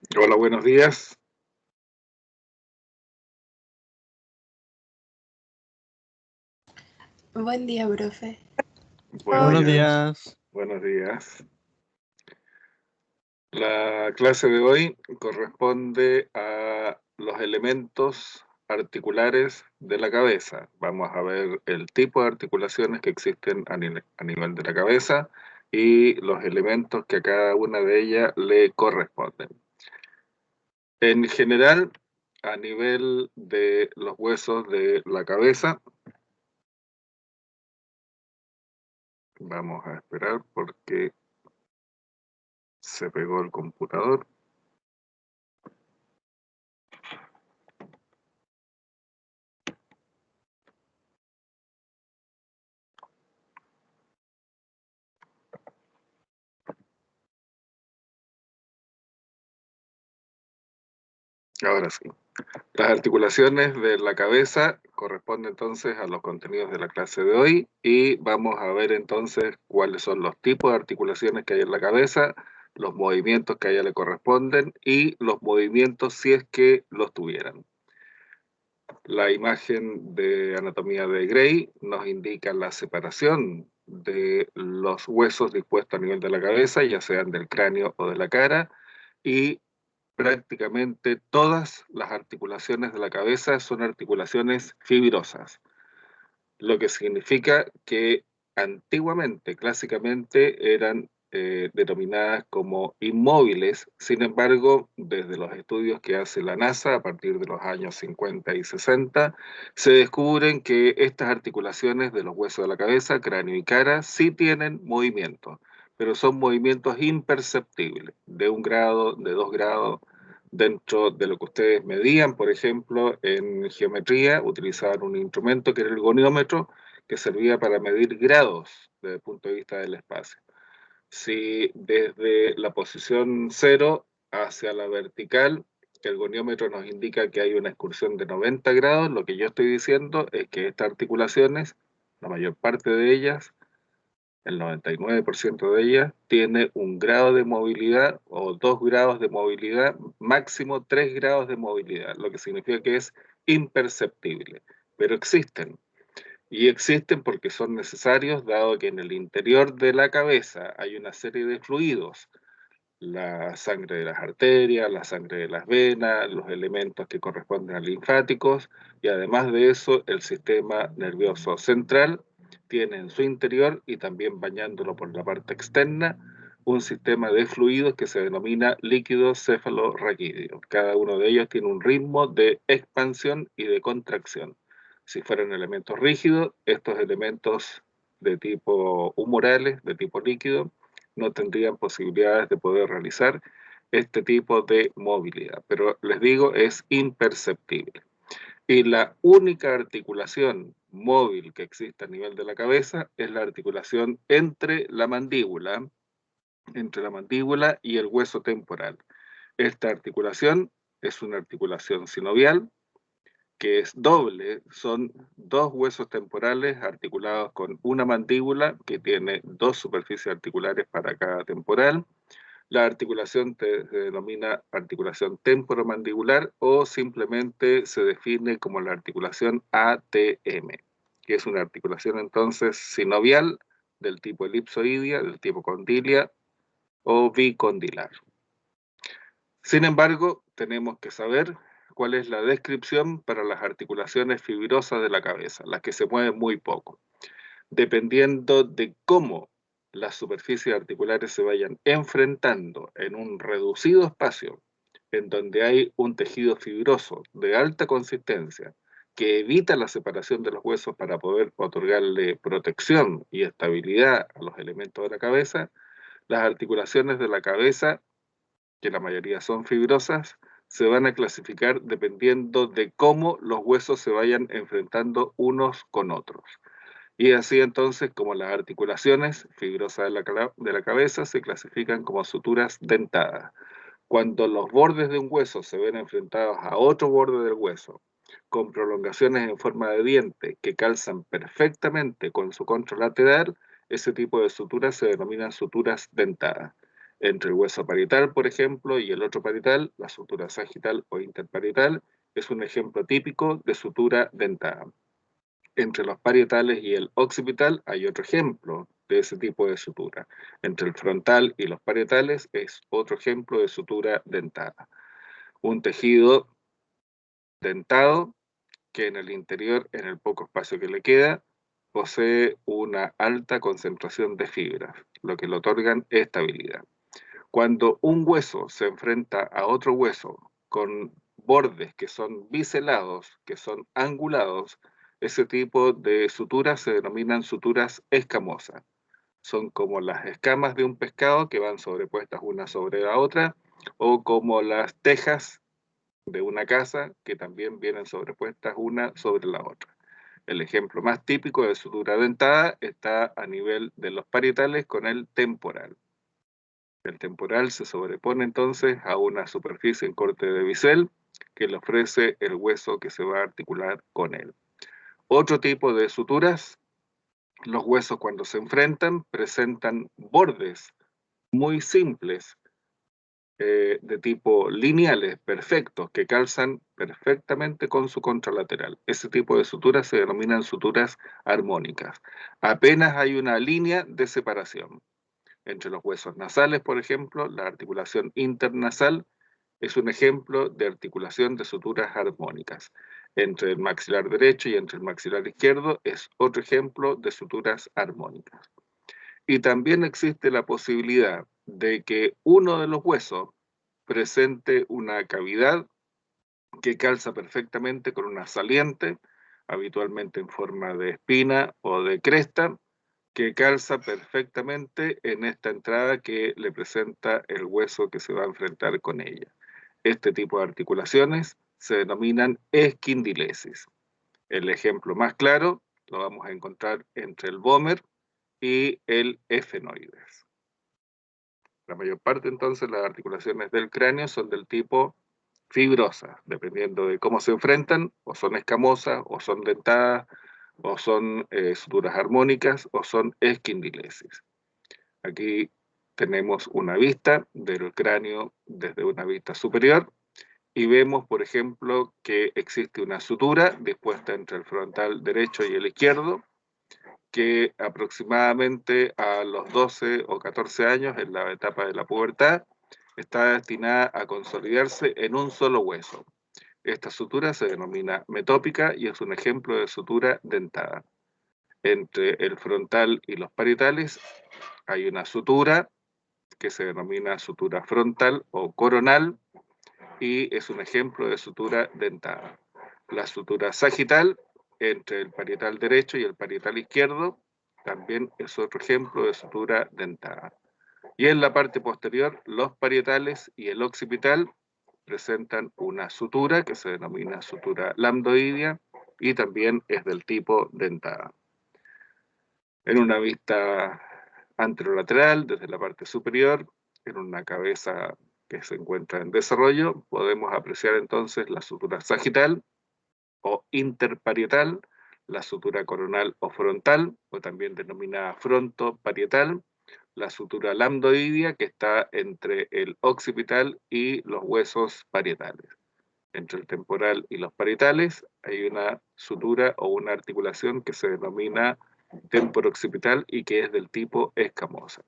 Hola, buenos días. Buen día, profe. Buenos Buenos Hola. días. días. Buenos días. La clase de hoy corresponde a los elementos articulares de la cabeza. Vamos a ver el tipo de articulaciones que existen a nivel de la cabeza y los elementos que a cada una de ellas le corresponden. En general, a nivel de los huesos de la cabeza, vamos a esperar porque se pegó el computador. Ahora sí. Las articulaciones de la cabeza corresponden entonces a los contenidos de la clase de hoy y vamos a ver entonces cuáles son los tipos de articulaciones que hay en la cabeza, los movimientos que a ella le corresponden y los movimientos si es que los tuvieran. La imagen de anatomía de Gray nos indica la separación de los huesos dispuestos a nivel de la cabeza, ya sean del cráneo o de la cara, y prácticamente todas las articulaciones de la cabeza son articulaciones fibrosas, lo que significa que antiguamente, clásicamente, eran denominadas como inmóviles. Sin embargo, desde los estudios que hace la NASA a partir de los años 50 y 60, se descubren que estas articulaciones de los huesos de la cabeza, cráneo y cara, sí tienen movimiento, pero son movimientos imperceptibles, de 1 grado, de 2 grados, dentro de lo que ustedes medían. Por ejemplo, en geometría utilizaban un instrumento que era el goniómetro, que servía para medir grados desde el punto de vista del espacio. Si desde la posición 0 hacia la vertical, el goniómetro nos indica que hay una excursión de 90 grados, lo que yo estoy diciendo es que estas articulaciones, la mayor parte de ellas, el 99% de ellas, tiene 1 grado de movilidad o 2 grados de movilidad, máximo 3 grados de movilidad, lo que significa que es imperceptible, pero existen. Y existen porque son necesarios, dado que en el interior de la cabeza hay una serie de fluidos, la sangre de las arterias, la sangre de las venas, los elementos que corresponden a linfáticos, y además de eso, el sistema nervioso central tiene en su interior, y también bañándolo por la parte externa, un sistema de fluidos que se denomina líquido cefalorraquídeo. Cada uno de ellos tiene un ritmo de expansión y de contracción. Si fueran elementos rígidos, estos elementos de tipo humorales, de tipo líquido, no tendrían posibilidades de poder realizar este tipo de movilidad. Pero les digo, es imperceptible. Y la única articulación móvil que existe a nivel de la cabeza es la articulación entre la mandíbula y el hueso temporal. Esta articulación es una articulación sinovial, que es doble, son dos huesos temporales articulados con una mandíbula que tiene dos superficies articulares para cada temporal. La articulación se denomina articulación temporomandibular o simplemente se define como la articulación ATM, que es una articulación entonces sinovial del tipo elipsoidea, del tipo condilia o bicondilar. Sin embargo, tenemos que saber cuál es la descripción para las articulaciones fibrosas de la cabeza, las que se mueven muy poco. Dependiendo de cómo las superficies articulares se vayan enfrentando en un reducido espacio, en donde hay un tejido fibroso de alta consistencia que evita la separación de los huesos para poder otorgarle protección y estabilidad a los elementos de la cabeza, las articulaciones de la cabeza, que la mayoría son fibrosas, se van a clasificar dependiendo de cómo los huesos se vayan enfrentando unos con otros. Y así entonces, como las articulaciones fibrosas de la cabeza se clasifican como suturas dentadas. Cuando los bordes de un hueso se ven enfrentados a otro borde del hueso, con prolongaciones en forma de diente que calzan perfectamente con su contralateral, ese tipo de suturas se denominan suturas dentadas. Entre el hueso parietal, por ejemplo, y el otro parietal, la sutura sagital o interparietal es un ejemplo típico de sutura dentada. Entre los parietales y el occipital hay otro ejemplo de ese tipo de sutura. Entre el frontal y los parietales es otro ejemplo de sutura dentada. Un tejido dentado que en el interior, en el poco espacio que le queda, posee una alta concentración de fibras, lo que le otorgan estabilidad. Cuando un hueso se enfrenta a otro hueso con bordes que son biselados, que son angulados, ese tipo de suturas se denominan suturas escamosas. Son como las escamas de un pescado que van sobrepuestas una sobre la otra, o como las tejas de una casa que también vienen sobrepuestas una sobre la otra. El ejemplo más típico de sutura dentada está a nivel de los parietales con el temporal. El temporal se sobrepone entonces a una superficie en corte de bisel que le ofrece el hueso que se va a articular con él. Otro tipo de suturas, los huesos cuando se enfrentan presentan bordes muy simples, de tipo lineales, perfectos, que calzan perfectamente con su contralateral. Ese tipo de suturas se denominan suturas armónicas. Apenas hay una línea de separación. Entre los huesos nasales, por ejemplo, la articulación internasal es un ejemplo de articulación de suturas armónicas. Entre el maxilar derecho y entre el maxilar izquierdo es otro ejemplo de suturas armónicas. Y también existe la posibilidad de que uno de los huesos presente una cavidad que calza perfectamente con una saliente, habitualmente en forma de espina o de cresta, que calza perfectamente en esta entrada que le presenta el hueso que se va a enfrentar con ella. Este tipo de articulaciones se denominan esquindilesis. El ejemplo más claro lo vamos a encontrar entre el vómer y el efenoides. La mayor parte entonces las articulaciones del cráneo son del tipo fibrosas, dependiendo de cómo se enfrentan, o son escamosas, o son dentadas, o son suturas armónicas, o son esquindilesis. Aquí tenemos una vista del cráneo desde una vista superior y vemos, por ejemplo, que existe una sutura dispuesta entre el frontal derecho y el izquierdo, que aproximadamente a los 12 o 14 años, en la etapa de la pubertad, está destinada a consolidarse en un solo hueso. Esta sutura se denomina metópica y es un ejemplo de sutura dentada. Entre el frontal y los parietales hay una sutura que se denomina sutura frontal o coronal y es un ejemplo de sutura dentada. La sutura sagital entre el parietal derecho y el parietal izquierdo también es otro ejemplo de sutura dentada. Y en la parte posterior, los parietales y el occipital presentan una sutura que se denomina sutura lambdoidea y también es del tipo dentada. En una vista anterolateral, desde la parte superior, en una cabeza que se encuentra en desarrollo, podemos apreciar entonces la sutura sagital o interparietal, la sutura coronal o frontal, o también denominada frontoparietal, la sutura lambdoidea que está entre el occipital y los huesos parietales. Entre el temporal y los parietales hay una sutura o una articulación que se denomina temporooccipital y que es del tipo escamosa.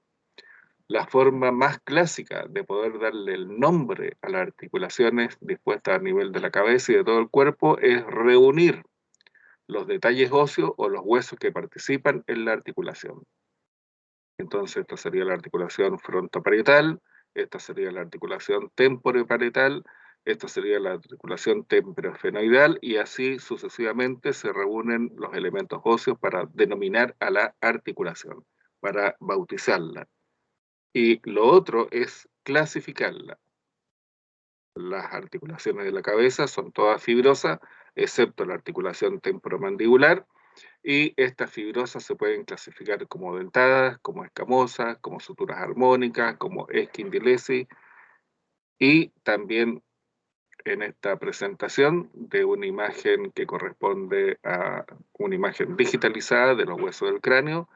La forma más clásica de poder darle el nombre a las articulaciones dispuestas a nivel de la cabeza y de todo el cuerpo es reunir los detalles óseos o los huesos que participan en la articulación. Entonces, esta sería la articulación frontoparietal, esta sería la articulación temporoparietal, esta sería la articulación temporofenoidal y así sucesivamente se reúnen los elementos óseos para denominar a la articulación, para bautizarla. Y lo otro es clasificarla. Las articulaciones de la cabeza son todas fibrosas, excepto la articulación temporomandibular, y estas fibrosas se pueden clasificar como dentadas, como escamosas, como suturas armónicas, como esquindilesis, y también en esta presentación de una imagen que corresponde a una imagen digitalizada de los huesos del cráneo,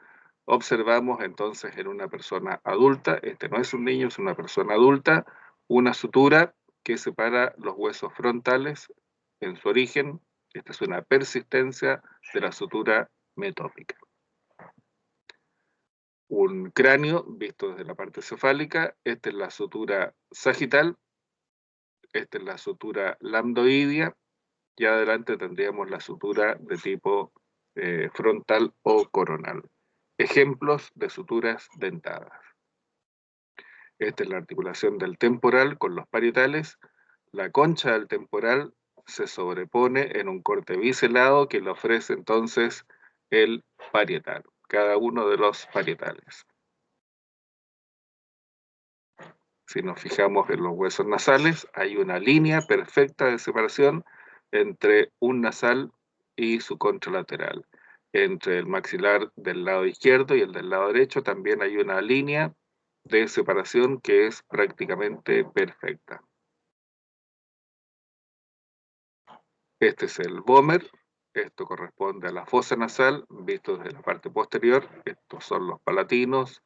observamos entonces en una persona adulta, este no es un niño, es una persona adulta, una sutura que separa los huesos frontales en su origen. Esta es una persistencia de la sutura metópica. Un cráneo visto desde la parte cefálica, esta es la sutura sagital, esta es la sutura lambdoidea, y adelante tendríamos la sutura de tipo frontal o coronal. Ejemplos de suturas dentadas. Esta es la articulación del temporal con los parietales. La concha del temporal se sobrepone en un corte biselado que le ofrece entonces el parietal, cada uno de los parietales. Si nos fijamos en los huesos nasales, hay una línea perfecta de separación entre un nasal y su contralateral. Entre el maxilar del lado izquierdo y el del lado derecho también hay una línea de separación que es prácticamente perfecta. Este es el vómer, esto corresponde a la fosa nasal, visto desde la parte posterior. Estos son los palatinos,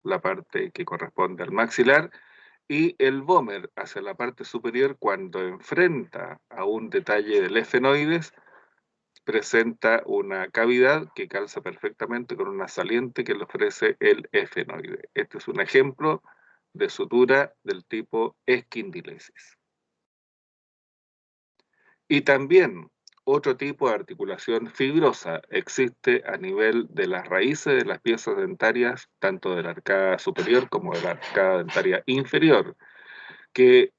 la parte que corresponde al maxilar. Y el vómer hacia la parte superior, cuando enfrenta a un detalle del efenoides, presenta una cavidad que calza perfectamente con una saliente que le ofrece el efenoide. Este es un ejemplo de sutura del tipo esquindilesis. Y también otro tipo de articulación fibrosa existe a nivel de las raíces de las piezas dentarias, tanto de la arcada superior como de la arcada dentaria inferior, que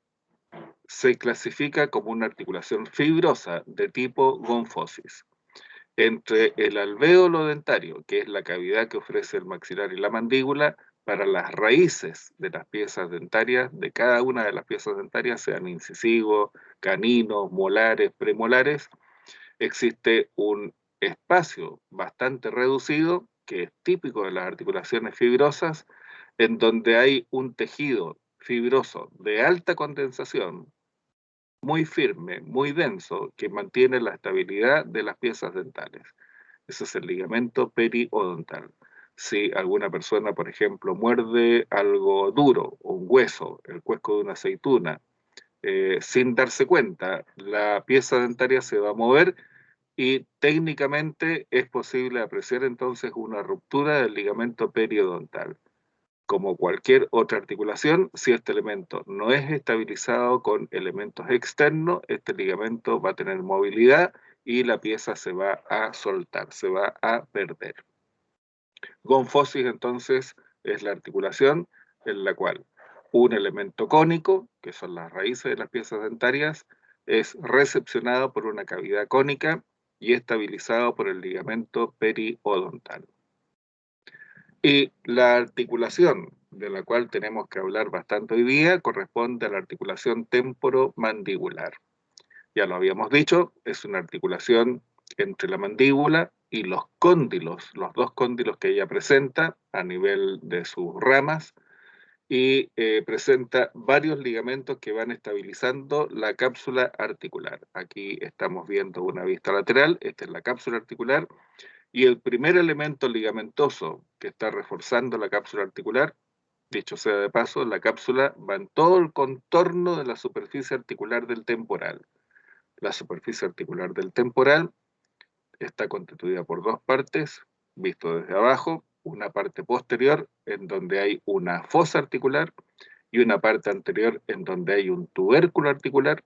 se clasifica como una articulación fibrosa de tipo gonfosis. Entre el alvéolo dentario, que es la cavidad que ofrece el maxilar y la mandíbula, para las raíces de las piezas dentarias, de cada una de las piezas dentarias, sean incisivos, caninos, molares, premolares, existe un espacio bastante reducido, que es típico de las articulaciones fibrosas, en donde hay un tejido fibroso de alta condensación, muy firme, muy denso, que mantiene la estabilidad de las piezas dentales. Ese es el ligamento periodontal. Si alguna persona, por ejemplo, muerde algo duro, un hueso, el cuesco de una aceituna, sin darse cuenta, la pieza dentaria se va a mover y técnicamente es posible apreciar entonces una ruptura del ligamento periodontal. Como cualquier otra articulación, si este elemento no es estabilizado con elementos externos, este ligamento va a tener movilidad y la pieza se va a soltar, se va a perder. Gonfosis entonces es la articulación en la cual un elemento cónico, que son las raíces de las piezas dentarias, es recepcionado por una cavidad cónica y estabilizado por el ligamento periodontal. Y la articulación de la cual tenemos que hablar bastante hoy día corresponde a la articulación temporomandibular. Ya lo habíamos dicho, es una articulación entre la mandíbula y los cóndilos, los dos cóndilos que ella presenta a nivel de sus ramas, y presenta varios ligamentos que van estabilizando la cápsula articular. Aquí estamos viendo una vista lateral, esta es la cápsula articular, y el primer elemento ligamentoso que está reforzando la cápsula articular, dicho sea de paso, la cápsula va en todo el contorno de la superficie articular del temporal. La superficie articular del temporal está constituida por dos partes, visto desde abajo, una parte posterior en donde hay una fosa articular y una parte anterior en donde hay un tubérculo articular.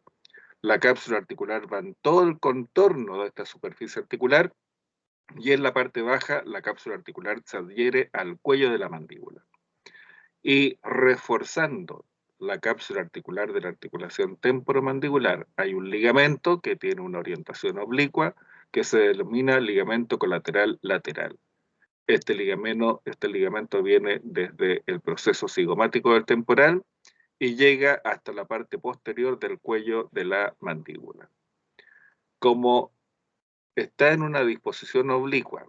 La cápsula articular va en todo el contorno de esta superficie articular y en la parte baja la cápsula articular se adhiere al cuello de la mandíbula. Y reforzando la cápsula articular de la articulación temporomandibular hay un ligamento que tiene una orientación oblicua que se denomina ligamento colateral lateral. Este ligamento viene desde el proceso cigomático del temporal y llega hasta la parte posterior del cuello de la mandíbula. Como está en una disposición oblicua,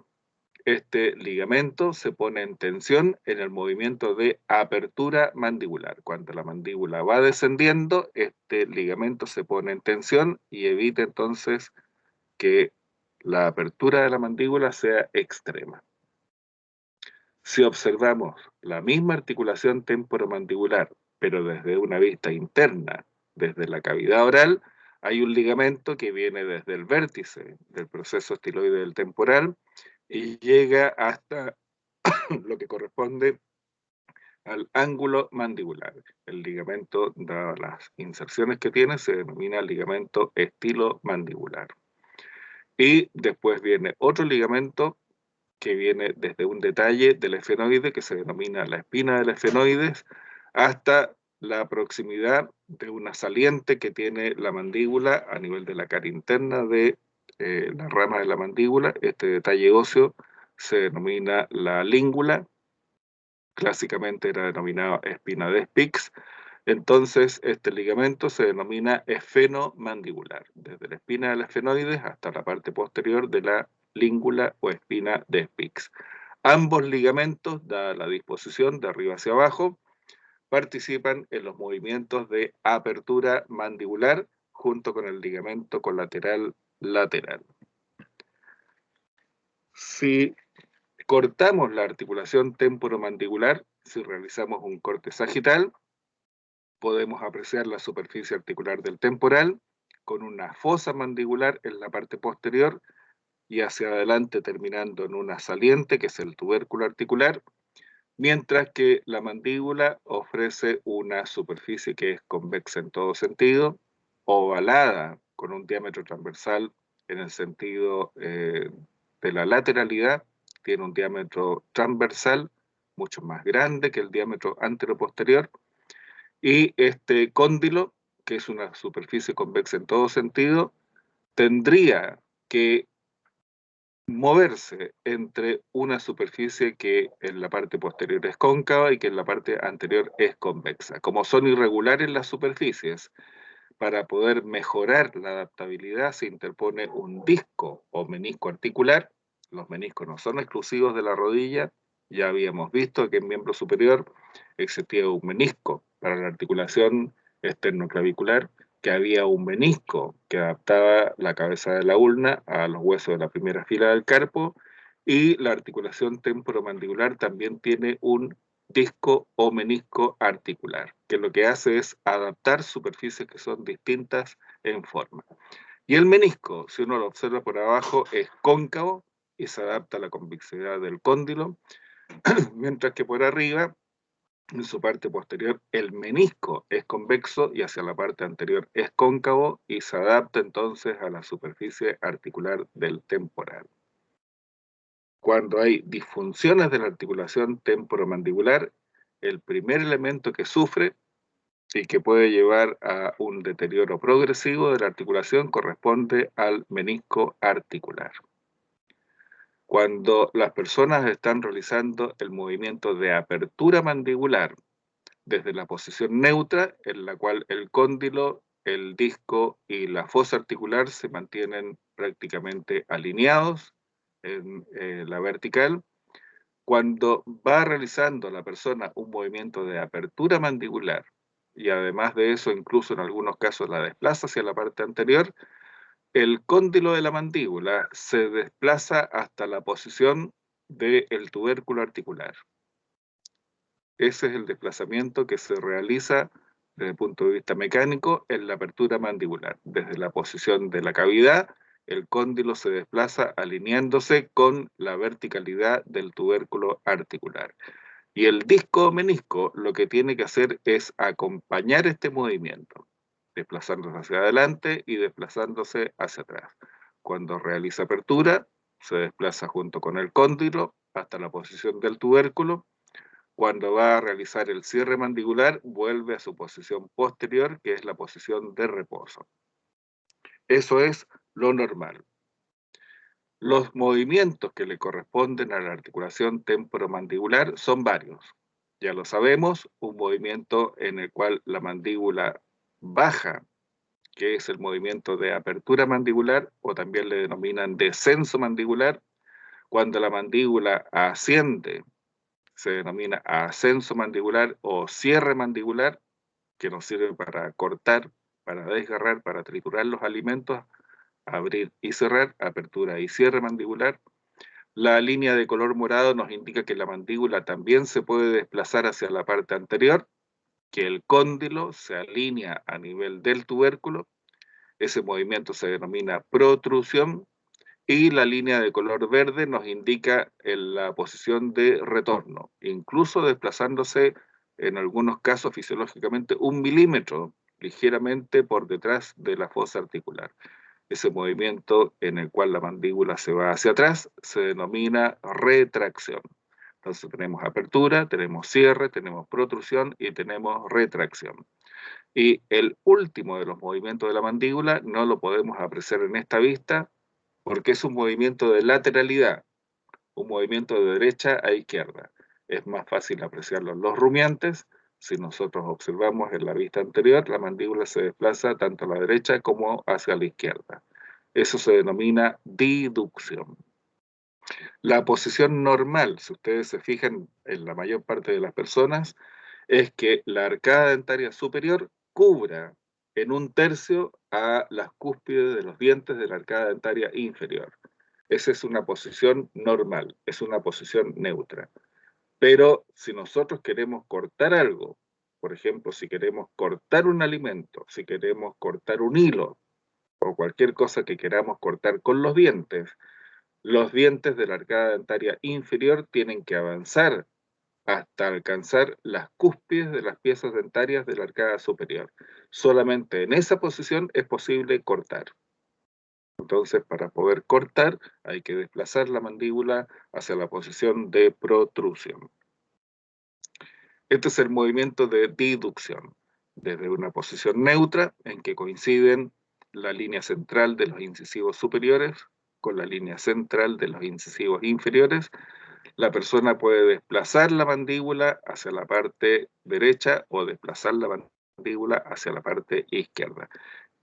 este ligamento se pone en tensión en el movimiento de apertura mandibular. Cuando la mandíbula va descendiendo, este ligamento se pone en tensión y evita entonces que la apertura de la mandíbula sea extrema. Si observamos la misma articulación temporomandibular, pero desde una vista interna, desde la cavidad oral, hay un ligamento que viene desde el vértice del proceso estiloide del temporal y llega hasta lo que corresponde al ángulo mandibular. El ligamento, dadas las inserciones que tiene, se denomina ligamento estilomandibular. Y después viene otro ligamento que viene desde un detalle del esfenoide que se denomina la espina del esfenoides hasta la proximidad de una saliente que tiene la mandíbula a nivel de la cara interna de la rama de la mandíbula. Este detalle óseo se denomina la língula, clásicamente era denominado espina de Spix. Entonces, este ligamento se denomina esfenomandibular, desde la espina del esfenoides hasta la parte posterior de la língula o espina de Spix. Ambos ligamentos, dada la disposición de arriba hacia abajo, participan en los movimientos de apertura mandibular junto con el ligamento colateral lateral. Si cortamos la articulación temporomandibular, si realizamos un corte sagital, podemos apreciar la superficie articular del temporal con una fosa mandibular en la parte posterior y hacia adelante terminando en una saliente que es el tubérculo articular, mientras que la mandíbula ofrece una superficie que es convexa en todo sentido, ovalada con un diámetro transversal en el sentido de la lateralidad, tiene un diámetro transversal mucho más grande que el diámetro anteroposterior, y este cóndilo, que es una superficie convexa en todo sentido, tendría que moverse entre una superficie que en la parte posterior es cóncava y que en la parte anterior es convexa. Como son irregulares las superficies, para poder mejorar la adaptabilidad se interpone un disco o menisco articular. Los meniscos no son exclusivos de la rodilla. Ya habíamos visto que en miembro superior existía un menisco para la articulación esternoclavicular, que había un menisco que adaptaba la cabeza de la ulna a los huesos de la primera fila del carpo, y la articulación temporomandibular también tiene un disco o menisco articular, que lo que hace es adaptar superficies que son distintas en forma. Y el menisco, si uno lo observa por abajo, es cóncavo y se adapta a la convexidad del cóndilo, mientras que por arriba, en su parte posterior, el menisco es convexo y hacia la parte anterior es cóncavo y se adapta entonces a la superficie articular del temporal. Cuando hay disfunciones de la articulación temporomandibular, el primer elemento que sufre y que puede llevar a un deterioro progresivo de la articulación corresponde al menisco articular. Cuando las personas están realizando el movimiento de apertura mandibular desde la posición neutra, en la cual el cóndilo, el disco y la fosa articular se mantienen prácticamente alineados en la vertical, cuando va realizando la persona un movimiento de apertura mandibular y además de eso, incluso en algunos casos la desplaza hacia la parte anterior, el cóndilo de la mandíbula se desplaza hasta la posición del tubérculo articular. Ese es el desplazamiento que se realiza desde el punto de vista mecánico en la apertura mandibular. Desde la posición de la cavidad, el cóndilo se desplaza alineándose con la verticalidad del tubérculo articular. Y el disco o menisco lo que tiene que hacer es acompañar este movimiento, desplazándose hacia adelante y desplazándose hacia atrás. Cuando realiza apertura, se desplaza junto con el cóndilo hasta la posición del tubérculo. Cuando va a realizar el cierre mandibular, vuelve a su posición posterior, que es la posición de reposo. Eso es lo normal. Los movimientos que le corresponden a la articulación temporomandibular son varios. Ya lo sabemos, un movimiento en el cual la mandíbula baja, que es el movimiento de apertura mandibular, o también le denominan descenso mandibular. Cuando la mandíbula asciende, se denomina ascenso mandibular o cierre mandibular, que nos sirve para cortar, para desgarrar, para triturar los alimentos, abrir y cerrar, apertura y cierre mandibular. La línea de color morado nos indica que la mandíbula también se puede desplazar hacia la parte anterior, que el cóndilo se alinea a nivel del tubérculo. Ese movimiento se denomina protrusión. Y la línea de color verde nos indica la posición de retorno, incluso desplazándose en algunos casos fisiológicamente 1 milímetro ligeramente por detrás de la fosa articular. Ese movimiento en el cual la mandíbula se va hacia atrás se denomina retracción. Entonces tenemos apertura, tenemos cierre, tenemos protrusión y tenemos retracción. Y el último de los movimientos de la mandíbula no lo podemos apreciar en esta vista porque es un movimiento de lateralidad, un movimiento de derecha a izquierda. Es más fácil apreciarlo en los rumiantes. Si nosotros observamos en la vista anterior, la mandíbula se desplaza tanto a la derecha como hacia la izquierda. Eso se denomina diducción. La posición normal, si ustedes se fijan en la mayor parte de las personas, es que la arcada dentaria superior cubra en 1/3 a las cúspides de los dientes de la arcada dentaria inferior. Esa es una posición normal, es una posición neutra. Pero si nosotros queremos cortar algo, por ejemplo, si queremos cortar un alimento, si queremos cortar un hilo o cualquier cosa que queramos cortar con los dientes de la arcada dentaria inferior tienen que avanzar hasta alcanzar las cúspides de las piezas dentarias de la arcada superior. Solamente en esa posición es posible cortar. Entonces, para poder cortar, hay que desplazar la mandíbula hacia la posición de protrusión. Este es el movimiento de diducción, desde una posición neutra, en que coinciden la línea central de los incisivos superiores con la línea central de los incisivos inferiores. La persona puede desplazar la mandíbula hacia la parte derecha o desplazar la mandíbula hacia la parte izquierda.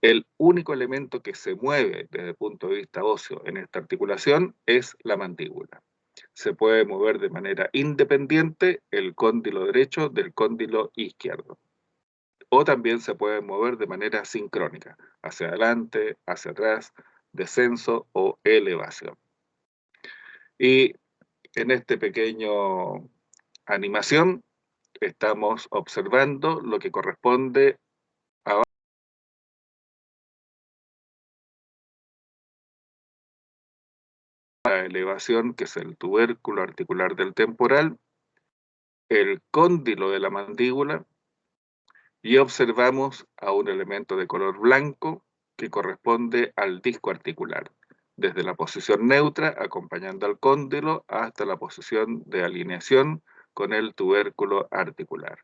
El único elemento que se mueve desde el punto de vista óseo en esta articulación es la mandíbula. Se puede mover de manera independiente el cóndilo derecho del cóndilo izquierdo. O también se puede mover de manera sincrónica, hacia adelante, hacia atrás, descenso o elevación. Y en este pequeño animación estamos observando lo que corresponde a la elevación, que es el tubérculo articular del temporal, el cóndilo de la mandíbula, y observamos a un elemento de color blanco que corresponde al disco articular, desde la posición neutra, acompañando al cóndilo, hasta la posición de alineación con el tubérculo articular.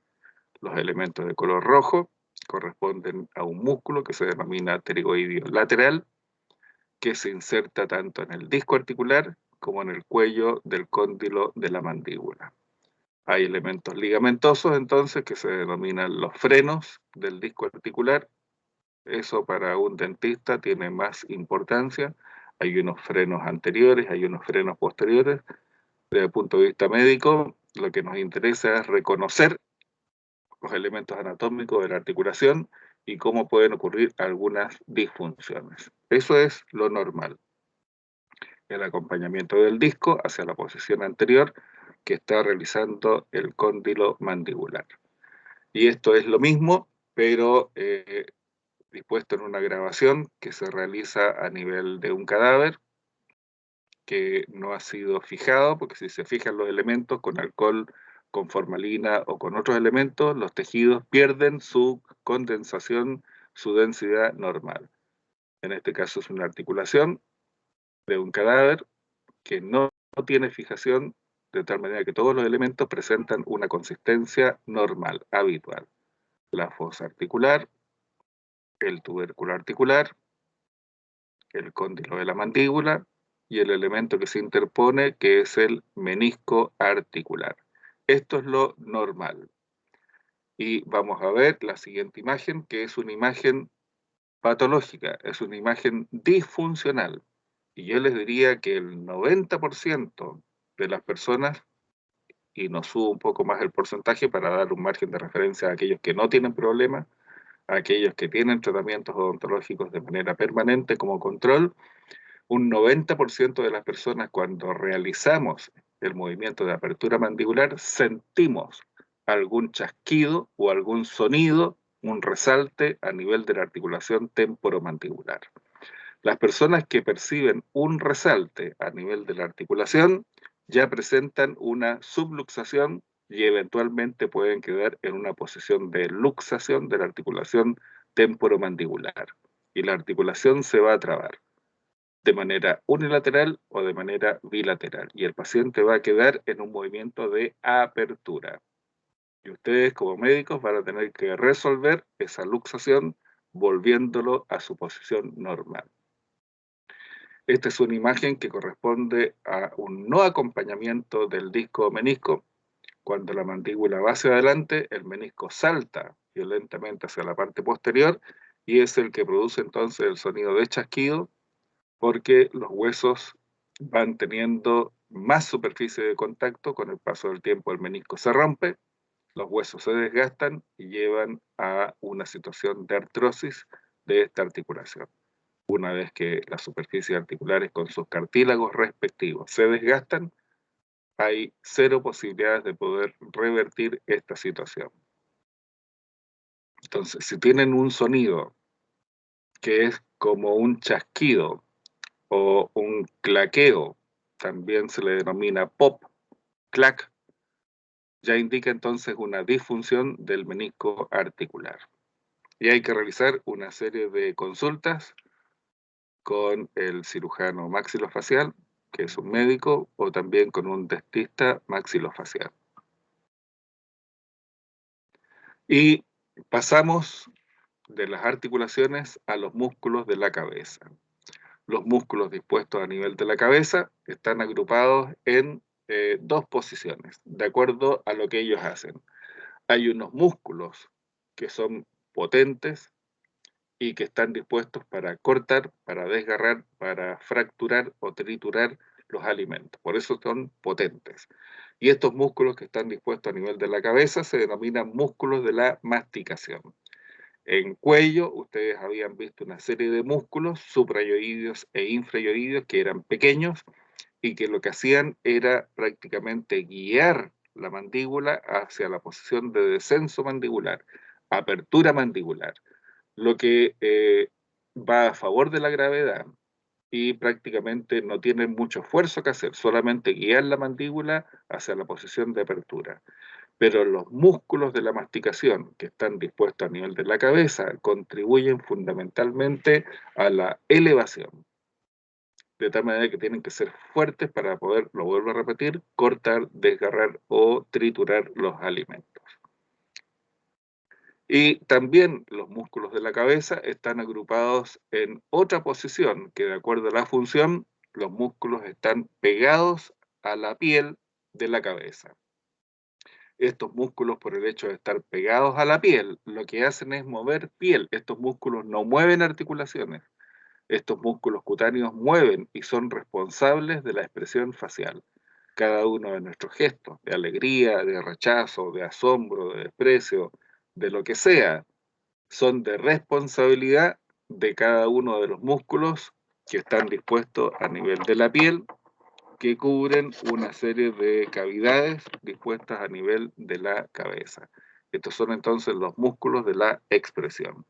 Los elementos de color rojo corresponden a un músculo que se denomina pterigoideo lateral, que se inserta tanto en el disco articular como en el cuello del cóndilo de la mandíbula. Hay elementos ligamentosos entonces que se denominan los frenos del disco articular. Eso para un dentista tiene más importancia. Hay unos frenos anteriores, hay unos frenos posteriores. Desde el punto de vista médico, lo que nos interesa es reconocer los elementos anatómicos de la articulación y cómo pueden ocurrir algunas disfunciones. Eso es lo normal. El acompañamiento del disco hacia la posición anterior que está realizando el cóndilo mandibular. Y esto es lo mismo, pero dispuesto en una grabación que se realiza a nivel de un cadáver que no ha sido fijado, porque si se fijan los elementos con alcohol, con formalina o con otros elementos, los tejidos pierden su condensación, su densidad normal. En este caso es una articulación de un cadáver que no tiene fijación, de tal manera que todos los elementos presentan una consistencia normal, habitual. La fosa articular, el tubérculo articular, el cóndilo de la mandíbula y el elemento que se interpone, que es el menisco articular. Esto es lo normal. Y vamos a ver la siguiente imagen, que es una imagen patológica, es una imagen disfuncional. Y yo les diría que el 90% de las personas, y nos subo un poco más el porcentaje para dar un margen de referencia a aquellos que no tienen problemas, a aquellos que tienen tratamientos odontológicos de manera permanente como control, Un 90% de las personas cuando realizamos el movimiento de apertura mandibular sentimos algún chasquido o algún sonido, un resalte a nivel de la articulación temporomandibular. Las personas que perciben un resalte a nivel de la articulación ya presentan una subluxación y eventualmente pueden quedar en una posición de luxación de la articulación temporomandibular. Y la articulación se va a trabar de manera unilateral o de manera bilateral. Y el paciente va a quedar en un movimiento de apertura. Y ustedes como médicos van a tener que resolver esa luxación volviéndolo a su posición normal. Esta es una imagen que corresponde a un no acompañamiento del disco o menisco. Cuando la mandíbula va hacia adelante, el menisco salta violentamente hacia la parte posterior y es el que produce entonces el sonido de chasquido porque los huesos van teniendo más superficie de contacto, con el paso del tiempo el menisco se rompe, los huesos se desgastan y llevan a una situación de artrosis de esta articulación. Una vez que las superficies articulares con sus cartílagos respectivos se desgastan, hay cero posibilidades de poder revertir esta situación. Entonces, si tienen un sonido que es como un chasquido o un claqueo, también se le denomina pop, clac, ya indica entonces una disfunción del menisco articular. Y hay que realizar una serie de consultas con el cirujano maxilofacial, que es un médico, o también con un dentista maxilofacial. Y pasamos de las articulaciones a los músculos de la cabeza. Los músculos dispuestos a nivel de la cabeza están agrupados en dos posiciones, de acuerdo a lo que ellos hacen. Hay unos músculos que son potentes y que están dispuestos para cortar, para desgarrar, para fracturar o triturar los alimentos. Por eso son potentes. Y estos músculos que están dispuestos a nivel de la cabeza se denominan músculos de la masticación. En cuello, ustedes habían visto una serie de músculos suprayoideos e infrayoideos que eran pequeños y que lo que hacían era prácticamente guiar la mandíbula hacia la posición de descenso mandibular, apertura mandibular, lo que va a favor de la gravedad y prácticamente no tiene mucho esfuerzo que hacer, solamente guiar la mandíbula hacia la posición de apertura. Pero los músculos de la masticación que están dispuestos a nivel de la cabeza contribuyen fundamentalmente a la elevación, de tal manera que tienen que ser fuertes para poder, lo vuelvo a repetir, cortar, desgarrar o triturar los alimentos. Y también los músculos de la cabeza están agrupados en otra posición, que de acuerdo a la función, los músculos están pegados a la piel de la cabeza. Estos músculos, por el hecho de estar pegados a la piel, lo que hacen es mover piel. Estos músculos no mueven articulaciones. Estos músculos cutáneos mueven y son responsables de la expresión facial. Cada uno de nuestros gestos, de alegría, de rechazo, de asombro, de desprecio, de lo que sea, son de responsabilidad de cada uno de los músculos que están dispuestos a nivel de la piel, que cubren una serie de cavidades dispuestas a nivel de la cabeza. Estos son entonces los músculos de la expresión.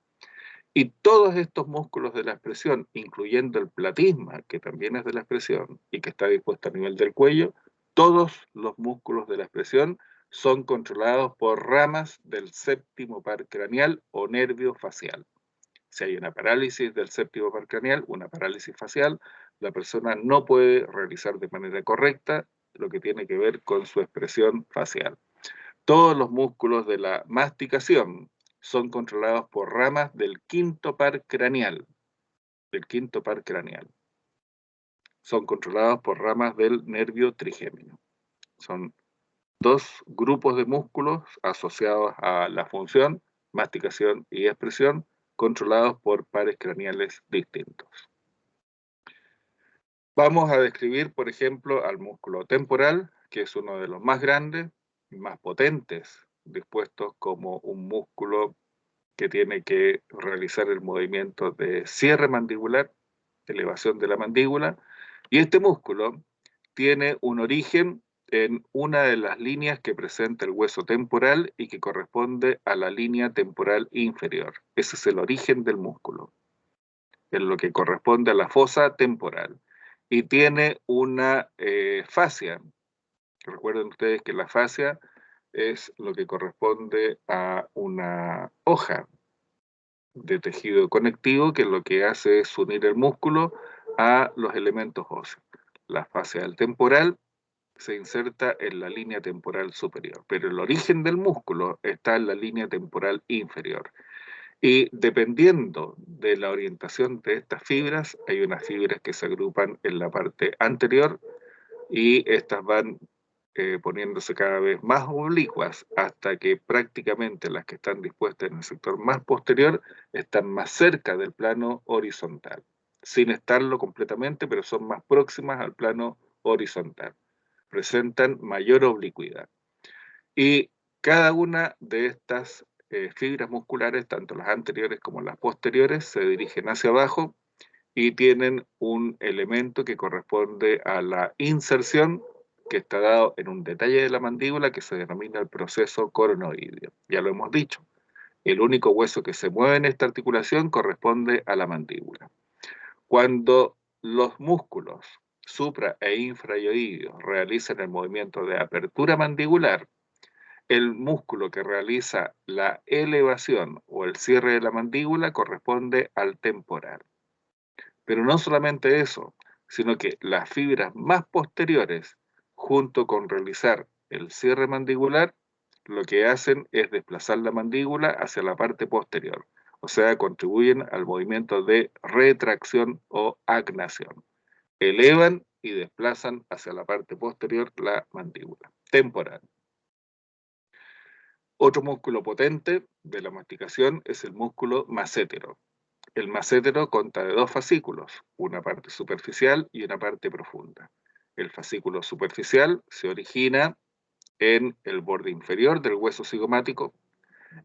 Y todos estos músculos de la expresión, incluyendo el platisma, que también es de la expresión y que está dispuesto a nivel del cuello, todos los músculos de la expresión son controlados por ramas del séptimo par craneal o nervio facial. Si hay una parálisis del séptimo par craneal, una parálisis facial, la persona no puede realizar de manera correcta lo que tiene que ver con su expresión facial. Todos los músculos de la masticación son controlados por ramas del quinto par craneal, del quinto par craneal. Son controlados por ramas del nervio trigémino. Son dos grupos de músculos asociados a la función, masticación y expresión, controlados por pares craneales distintos. Vamos a describir, por ejemplo, al músculo temporal, que es uno de los más grandes y más potentes, dispuestos como un músculo que tiene que realizar el movimiento de cierre mandibular, elevación de la mandíbula, y este músculo tiene un origen en una de las líneas que presenta el hueso temporal y que corresponde a la línea temporal inferior. Ese es el origen del músculo, en lo que corresponde a la fosa temporal. Y tiene una fascia. Recuerden ustedes que la fascia es lo que corresponde a una hoja de tejido conectivo que lo que hace es unir el músculo a los elementos óseos. La fascia del temporal se inserta en la línea temporal superior, pero el origen del músculo está en la línea temporal inferior. Y dependiendo de la orientación de estas fibras, hay unas fibras que se agrupan en la parte anterior y estas van poniéndose cada vez más oblicuas hasta que prácticamente las que están dispuestas en el sector más posterior están más cerca del plano horizontal, sin estarlo completamente, pero son más próximas al plano horizontal. Presentan mayor oblicuidad. Y cada una de estas fibras musculares, tanto las anteriores como las posteriores, se dirigen hacia abajo y tienen un elemento que corresponde a la inserción que está dado en un detalle de la mandíbula que se denomina el proceso coronoideo. Ya lo hemos dicho, el único hueso que se mueve en esta articulación corresponde a la mandíbula. Cuando los músculos supra e infraoídeos realizan el movimiento de apertura mandibular, el músculo que realiza la elevación o el cierre de la mandíbula corresponde al temporal. Pero no solamente eso, sino que las fibras más posteriores, junto con realizar el cierre mandibular, lo que hacen es desplazar la mandíbula hacia la parte posterior. O sea, contribuyen al movimiento de retracción o agnación. Elevan y desplazan hacia la parte posterior la mandíbula temporal. Otro músculo potente de la masticación es el músculo massétero. El massétero consta de dos fascículos, una parte superficial y una parte profunda. El fascículo superficial se origina en el borde inferior del hueso cigomático.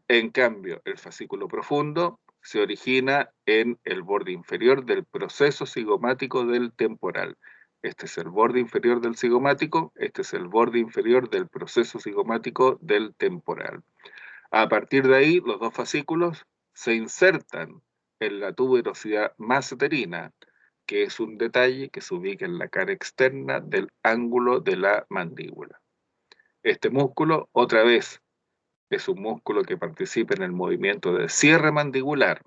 En cambio, el fascículo profundo se origina en el borde inferior del proceso cigomático del temporal. Este es el borde inferior del cigomático, este es el borde inferior del proceso cigomático del temporal. A partir de ahí, los dos fascículos se insertan en la tuberosidad masseterina, que es un detalle que se ubica en la cara externa del ángulo de la mandíbula. Este músculo, otra vez, es un músculo que participa en el movimiento de cierre mandibular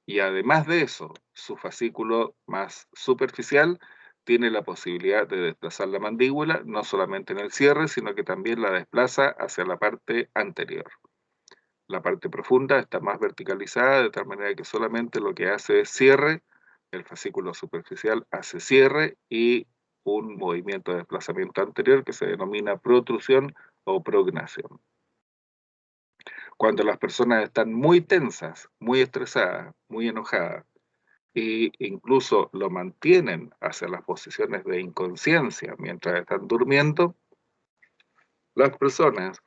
y además de eso, su fascículo más superficial tiene la posibilidad de desplazar la mandíbula, no solamente en el cierre, sino que también la desplaza hacia la parte anterior. La parte profunda está más verticalizada, de tal manera que solamente lo que hace es cierre, el fascículo superficial hace cierre y un movimiento de desplazamiento anterior que se denomina protrusión o prognación. Cuando las personas están muy tensas, muy estresadas, muy enojadas, e incluso lo mantienen hacia las posiciones de inconsciencia mientras están durmiendo, las personas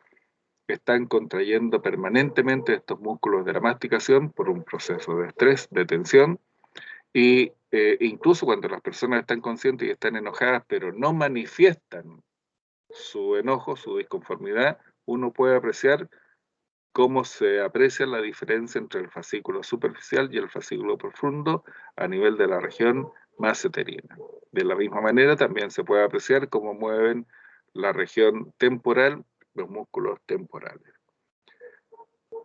están contrayendo permanentemente estos músculos de la masticación por un proceso de estrés, de tensión, y incluso cuando las personas están conscientes y están enojadas, pero no manifiestan su enojo, su disconformidad, uno puede apreciar cómo se aprecia la diferencia entre el fascículo superficial y el fascículo profundo a nivel de la región masseterina. De la misma manera, también se puede apreciar cómo mueven la región temporal, los músculos temporales.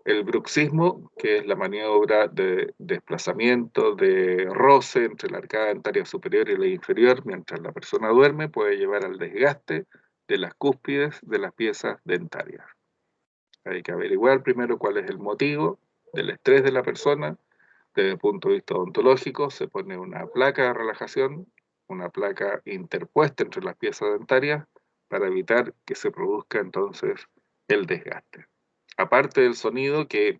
El bruxismo, que es la maniobra de desplazamiento, de roce entre la arcada dentaria superior y la inferior mientras la persona duerme, puede llevar al desgaste de las cúspides de las piezas dentarias. Hay que averiguar primero cuál es el motivo del estrés de la persona. Desde el punto de vista odontológico, se pone una placa de relajación, una placa interpuesta entre las piezas dentarias para evitar que se produzca entonces el desgaste. Aparte del sonido que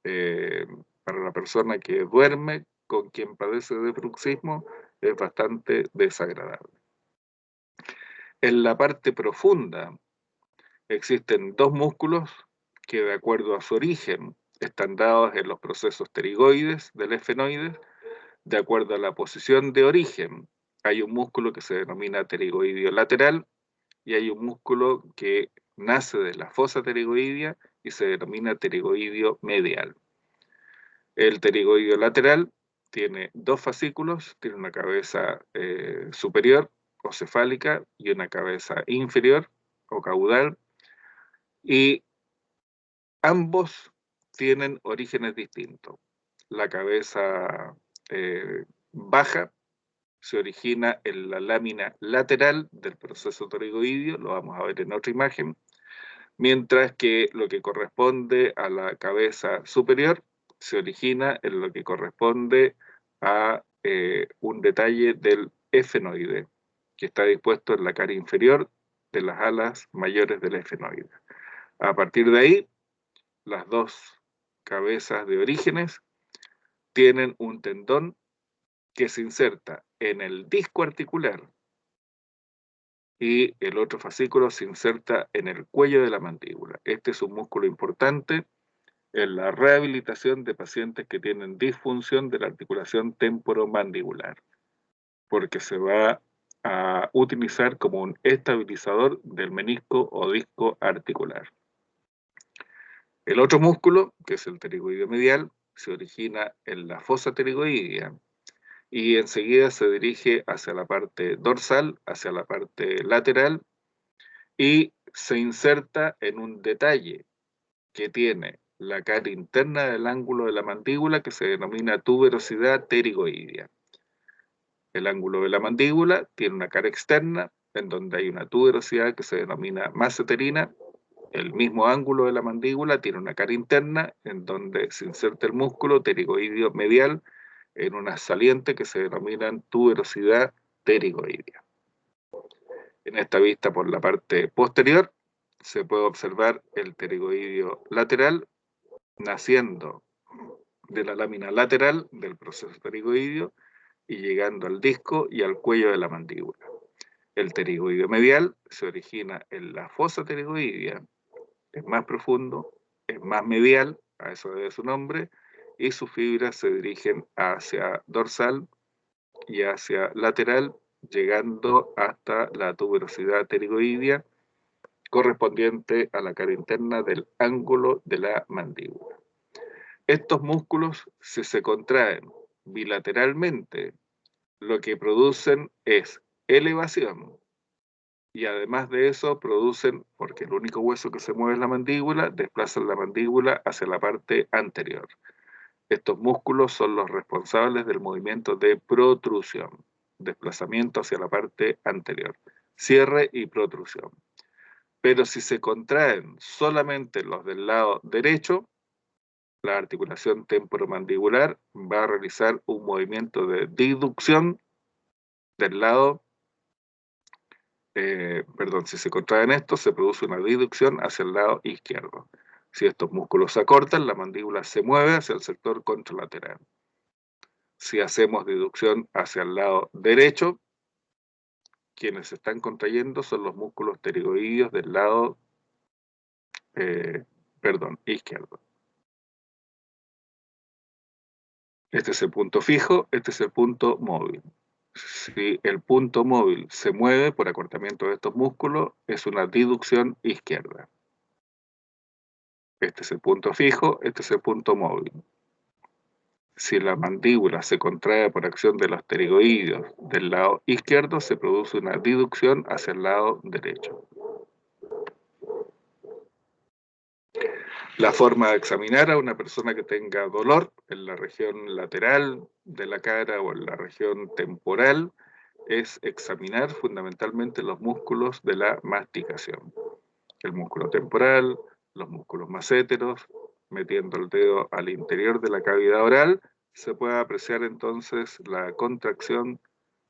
eh, para la persona que duerme con quien padece de bruxismo es bastante desagradable. En la parte profunda existen dos músculos que de acuerdo a su origen están dados en los procesos pterigoides del esfenoides, De acuerdo a la posición de origen, hay un músculo que se denomina pterigoideo lateral y hay un músculo que nace de la fosa pterigoidea y se denomina pterigoideo medial. El pterigoideo lateral tiene dos fascículos, tiene una cabeza superior o cefálica y una cabeza inferior o caudal, y ambos tienen orígenes distintos. La cabeza baja se origina en la lámina lateral del proceso pterigoideo, lo vamos a ver en otra imagen, mientras que lo que corresponde a la cabeza superior se origina en lo que corresponde a un detalle del efenoide, que está dispuesto en la cara inferior de las alas mayores del efenoide. A partir de ahí, las dos cabezas de orígenes tienen un tendón que se inserta en el disco articular y el otro fascículo se inserta en el cuello de la mandíbula. Este es un músculo importante en la rehabilitación de pacientes que tienen disfunción de la articulación temporomandibular, porque se va a utilizar como un estabilizador del menisco o disco articular. El otro músculo, que es el pterigoideo medial, se origina en la fosa pterigoidea y enseguida se dirige hacia la parte dorsal, hacia la parte lateral y se inserta en un detalle que tiene la cara interna del ángulo de la mandíbula que se denomina tuberosidad pterigoidea. El ángulo de la mandíbula tiene una cara externa en donde hay una tuberosidad que se denomina maseterina. El mismo ángulo de la mandíbula tiene una cara interna en donde se inserta el músculo pterigoideo medial en una saliente que se denomina tuberosidad pterigoidea. En esta vista por la parte posterior se puede observar el pterigoideo lateral naciendo de la lámina lateral del proceso pterigoideo y llegando al disco y al cuello de la mandíbula. El pterigoideo medial se origina en la fosa pterigoidea, es más profundo, es más medial, a eso debe su nombre, y sus fibras se dirigen hacia dorsal y hacia lateral, llegando hasta la tuberosidad pterigoidea correspondiente a la cara interna del ángulo de la mandíbula. Estos músculos, si se contraen bilateralmente, lo que producen es elevación y además de eso producen, porque el único hueso que se mueve es la mandíbula, desplazan la mandíbula hacia la parte anterior. Estos músculos son los responsables del movimiento de protrusión, desplazamiento hacia la parte anterior, cierre y protrusión. Pero si se contraen solamente los del lado derecho, la articulación temporomandibular va a realizar un movimiento de diducción del lado, si se contraen estos, se produce una diducción hacia el lado izquierdo. Si estos músculos se acortan, la mandíbula se mueve hacia el sector contralateral. Si hacemos diducción hacia el lado derecho, quienes se están contrayendo son los músculos pterigoideos del lado izquierdo. Este es el punto fijo, este es el punto móvil. Si el punto móvil se mueve por acortamiento de estos músculos, es una diducción izquierda. Este es el punto fijo, este es el punto móvil. Si la mandíbula se contrae por acción de los pterigoideos del lado izquierdo, se produce una diducción hacia el lado derecho. La forma de examinar a una persona que tenga dolor en la región lateral de la cara o en la región temporal es examinar fundamentalmente los músculos de la masticación. El músculo temporal, los músculos masséteros, metiendo el dedo al interior de la cavidad oral, se puede apreciar entonces la contracción,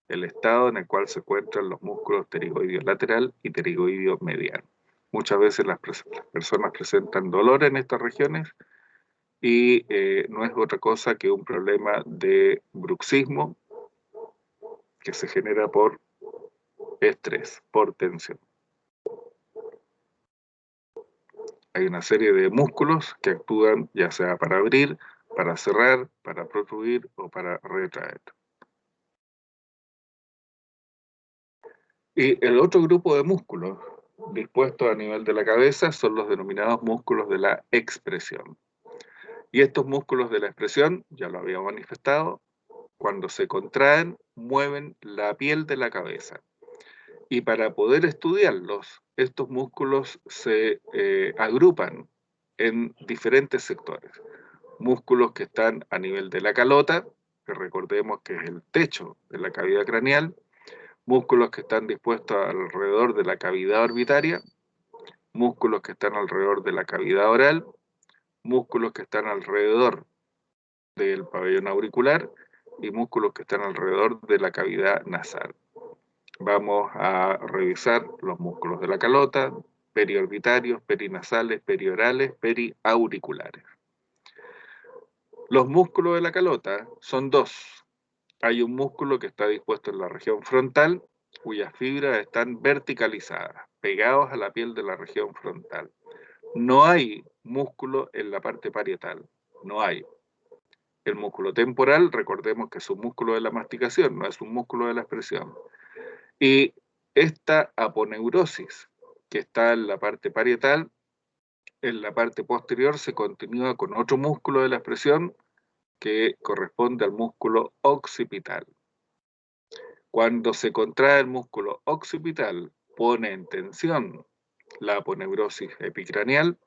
el estado en el cual se encuentran los músculos pterigoideo lateral y pterigoideo medial. Muchas veces las personas presentan dolor en estas regiones y no es otra cosa que un problema de bruxismo que se genera por estrés, por tensión. Hay una serie de músculos que actúan ya sea para abrir para cerrar, para protruir o para retraer. Y el otro grupo de músculos dispuestos a nivel de la cabeza son los denominados músculos de la expresión. Y estos músculos de la expresión, ya lo había manifestado, cuando se contraen, mueven la piel de la cabeza. Y para poder estudiarlos, estos músculos se agrupan en diferentes sectores. Músculos que están a nivel de la calota, que recordemos que es el techo de la cavidad craneal, músculos que están dispuestos alrededor de la cavidad orbitaria, músculos que están alrededor de la cavidad oral, músculos que están alrededor del pabellón auricular y músculos que están alrededor de la cavidad nasal. Vamos a revisar los músculos de la calota, periorbitarios, perinasales, periorales, periauriculares. Los músculos de la calota son dos. Hay un músculo que está dispuesto en la región frontal, cuyas fibras están verticalizadas, pegados a la piel de la región frontal. No hay músculo en la parte parietal, no hay. El músculo temporal, recordemos que es un músculo de la masticación, no es un músculo de la expresión. Y esta aponeurosis, que está en la parte parietal, en la parte posterior se continúa con otro músculo de la expresión que corresponde al músculo occipital. Cuando se contrae el músculo occipital, pone en tensión la aponeurosis epicraneal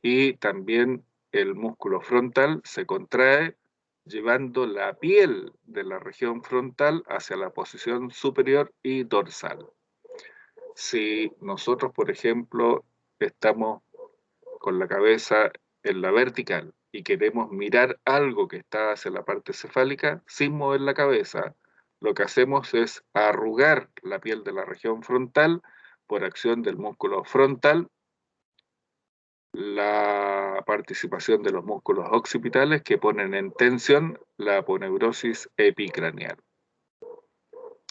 y también el músculo frontal se contrae llevando la piel de la región frontal hacia la posición superior y dorsal. Si nosotros, por ejemplo, estamos con la cabeza en la vertical y queremos mirar algo que está hacia la parte cefálica sin mover la cabeza, lo que hacemos es arrugar la piel de la región frontal por acción del músculo frontal, la participación de los músculos occipitales que ponen en tensión la aponeurosis epicraneal.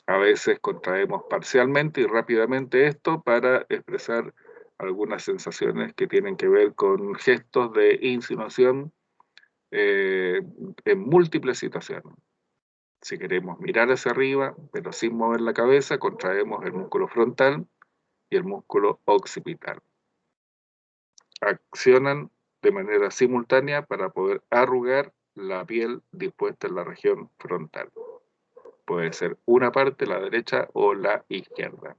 A veces contraemos parcialmente y rápidamente esto para expresar algunas sensaciones que tienen que ver con gestos de insinuación en múltiples situaciones. Si queremos mirar hacia arriba, pero sin mover la cabeza, contraemos el músculo frontal y el músculo occipital. Accionan de manera simultánea para poder arrugar la piel dispuesta en la región frontal. Puede ser una parte, la derecha o la izquierda.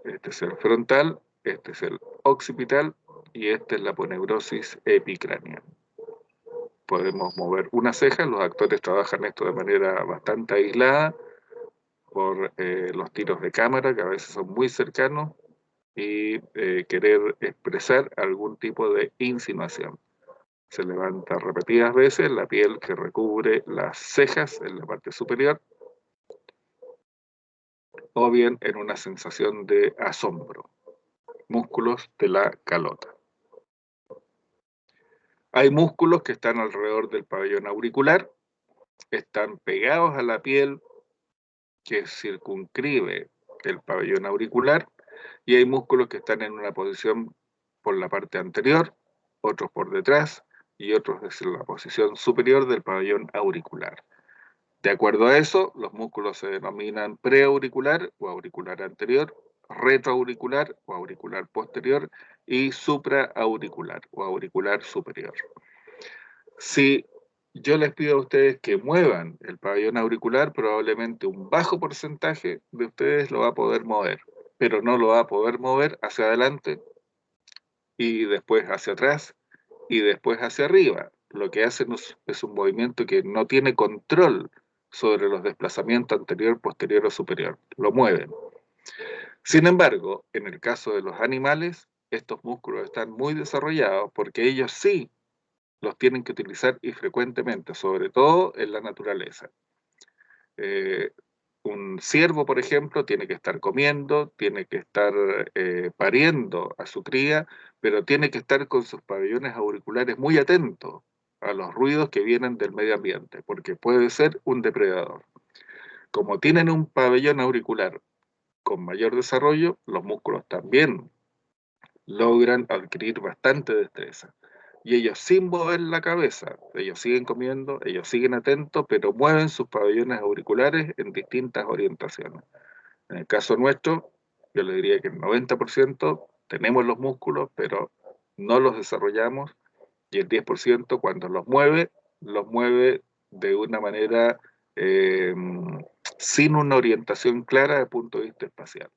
Este es el frontal, este es el occipital y esta es la aponeurosis epicraneal. Podemos mover una ceja, los actores trabajan esto de manera bastante aislada por los tiros de cámara que a veces son muy cercanos y querer expresar algún tipo de insinuación. Se levanta repetidas veces la piel que recubre las cejas en la parte superior o bien en una sensación de asombro. Músculos de la calota. Hay músculos que están alrededor del pabellón auricular, están pegados a la piel que circunscribe el pabellón auricular y hay músculos que están en una posición por la parte anterior, otros por detrás y otros desde la posición superior del pabellón auricular. De acuerdo a eso, los músculos se denominan preauricular o auricular anterior, retroauricular o auricular posterior y supraauricular o auricular superior. Si yo les pido a ustedes que muevan el pabellón auricular, probablemente un bajo porcentaje de ustedes lo va a poder mover, pero no lo va a poder mover hacia adelante y después hacia atrás y después hacia arriba. Lo que hacen es un movimiento que no tiene control sobre los desplazamientos anterior, posterior o superior. Lo mueven. Sin embargo, en el caso de los animales, estos músculos están muy desarrollados porque ellos sí los tienen que utilizar y frecuentemente, sobre todo en la naturaleza. Un ciervo, por ejemplo, tiene que estar comiendo, tiene que estar pariendo a su cría, pero tiene que estar con sus pabellones auriculares muy atentos a los ruidos que vienen del medio ambiente, porque puede ser un depredador. Como tienen un pabellón auricular con mayor desarrollo, los músculos también logran adquirir bastante destreza. y ellos sin mover la cabeza, ellos siguen comiendo, ellos siguen atentos, pero mueven sus pabellones auriculares en distintas orientaciones. En el caso nuestro, yo le diría que el 90% tenemos los músculos, pero no los desarrollamos, y el 10% cuando los mueve de una manera eh, sin una orientación clara desde el punto de vista espacial.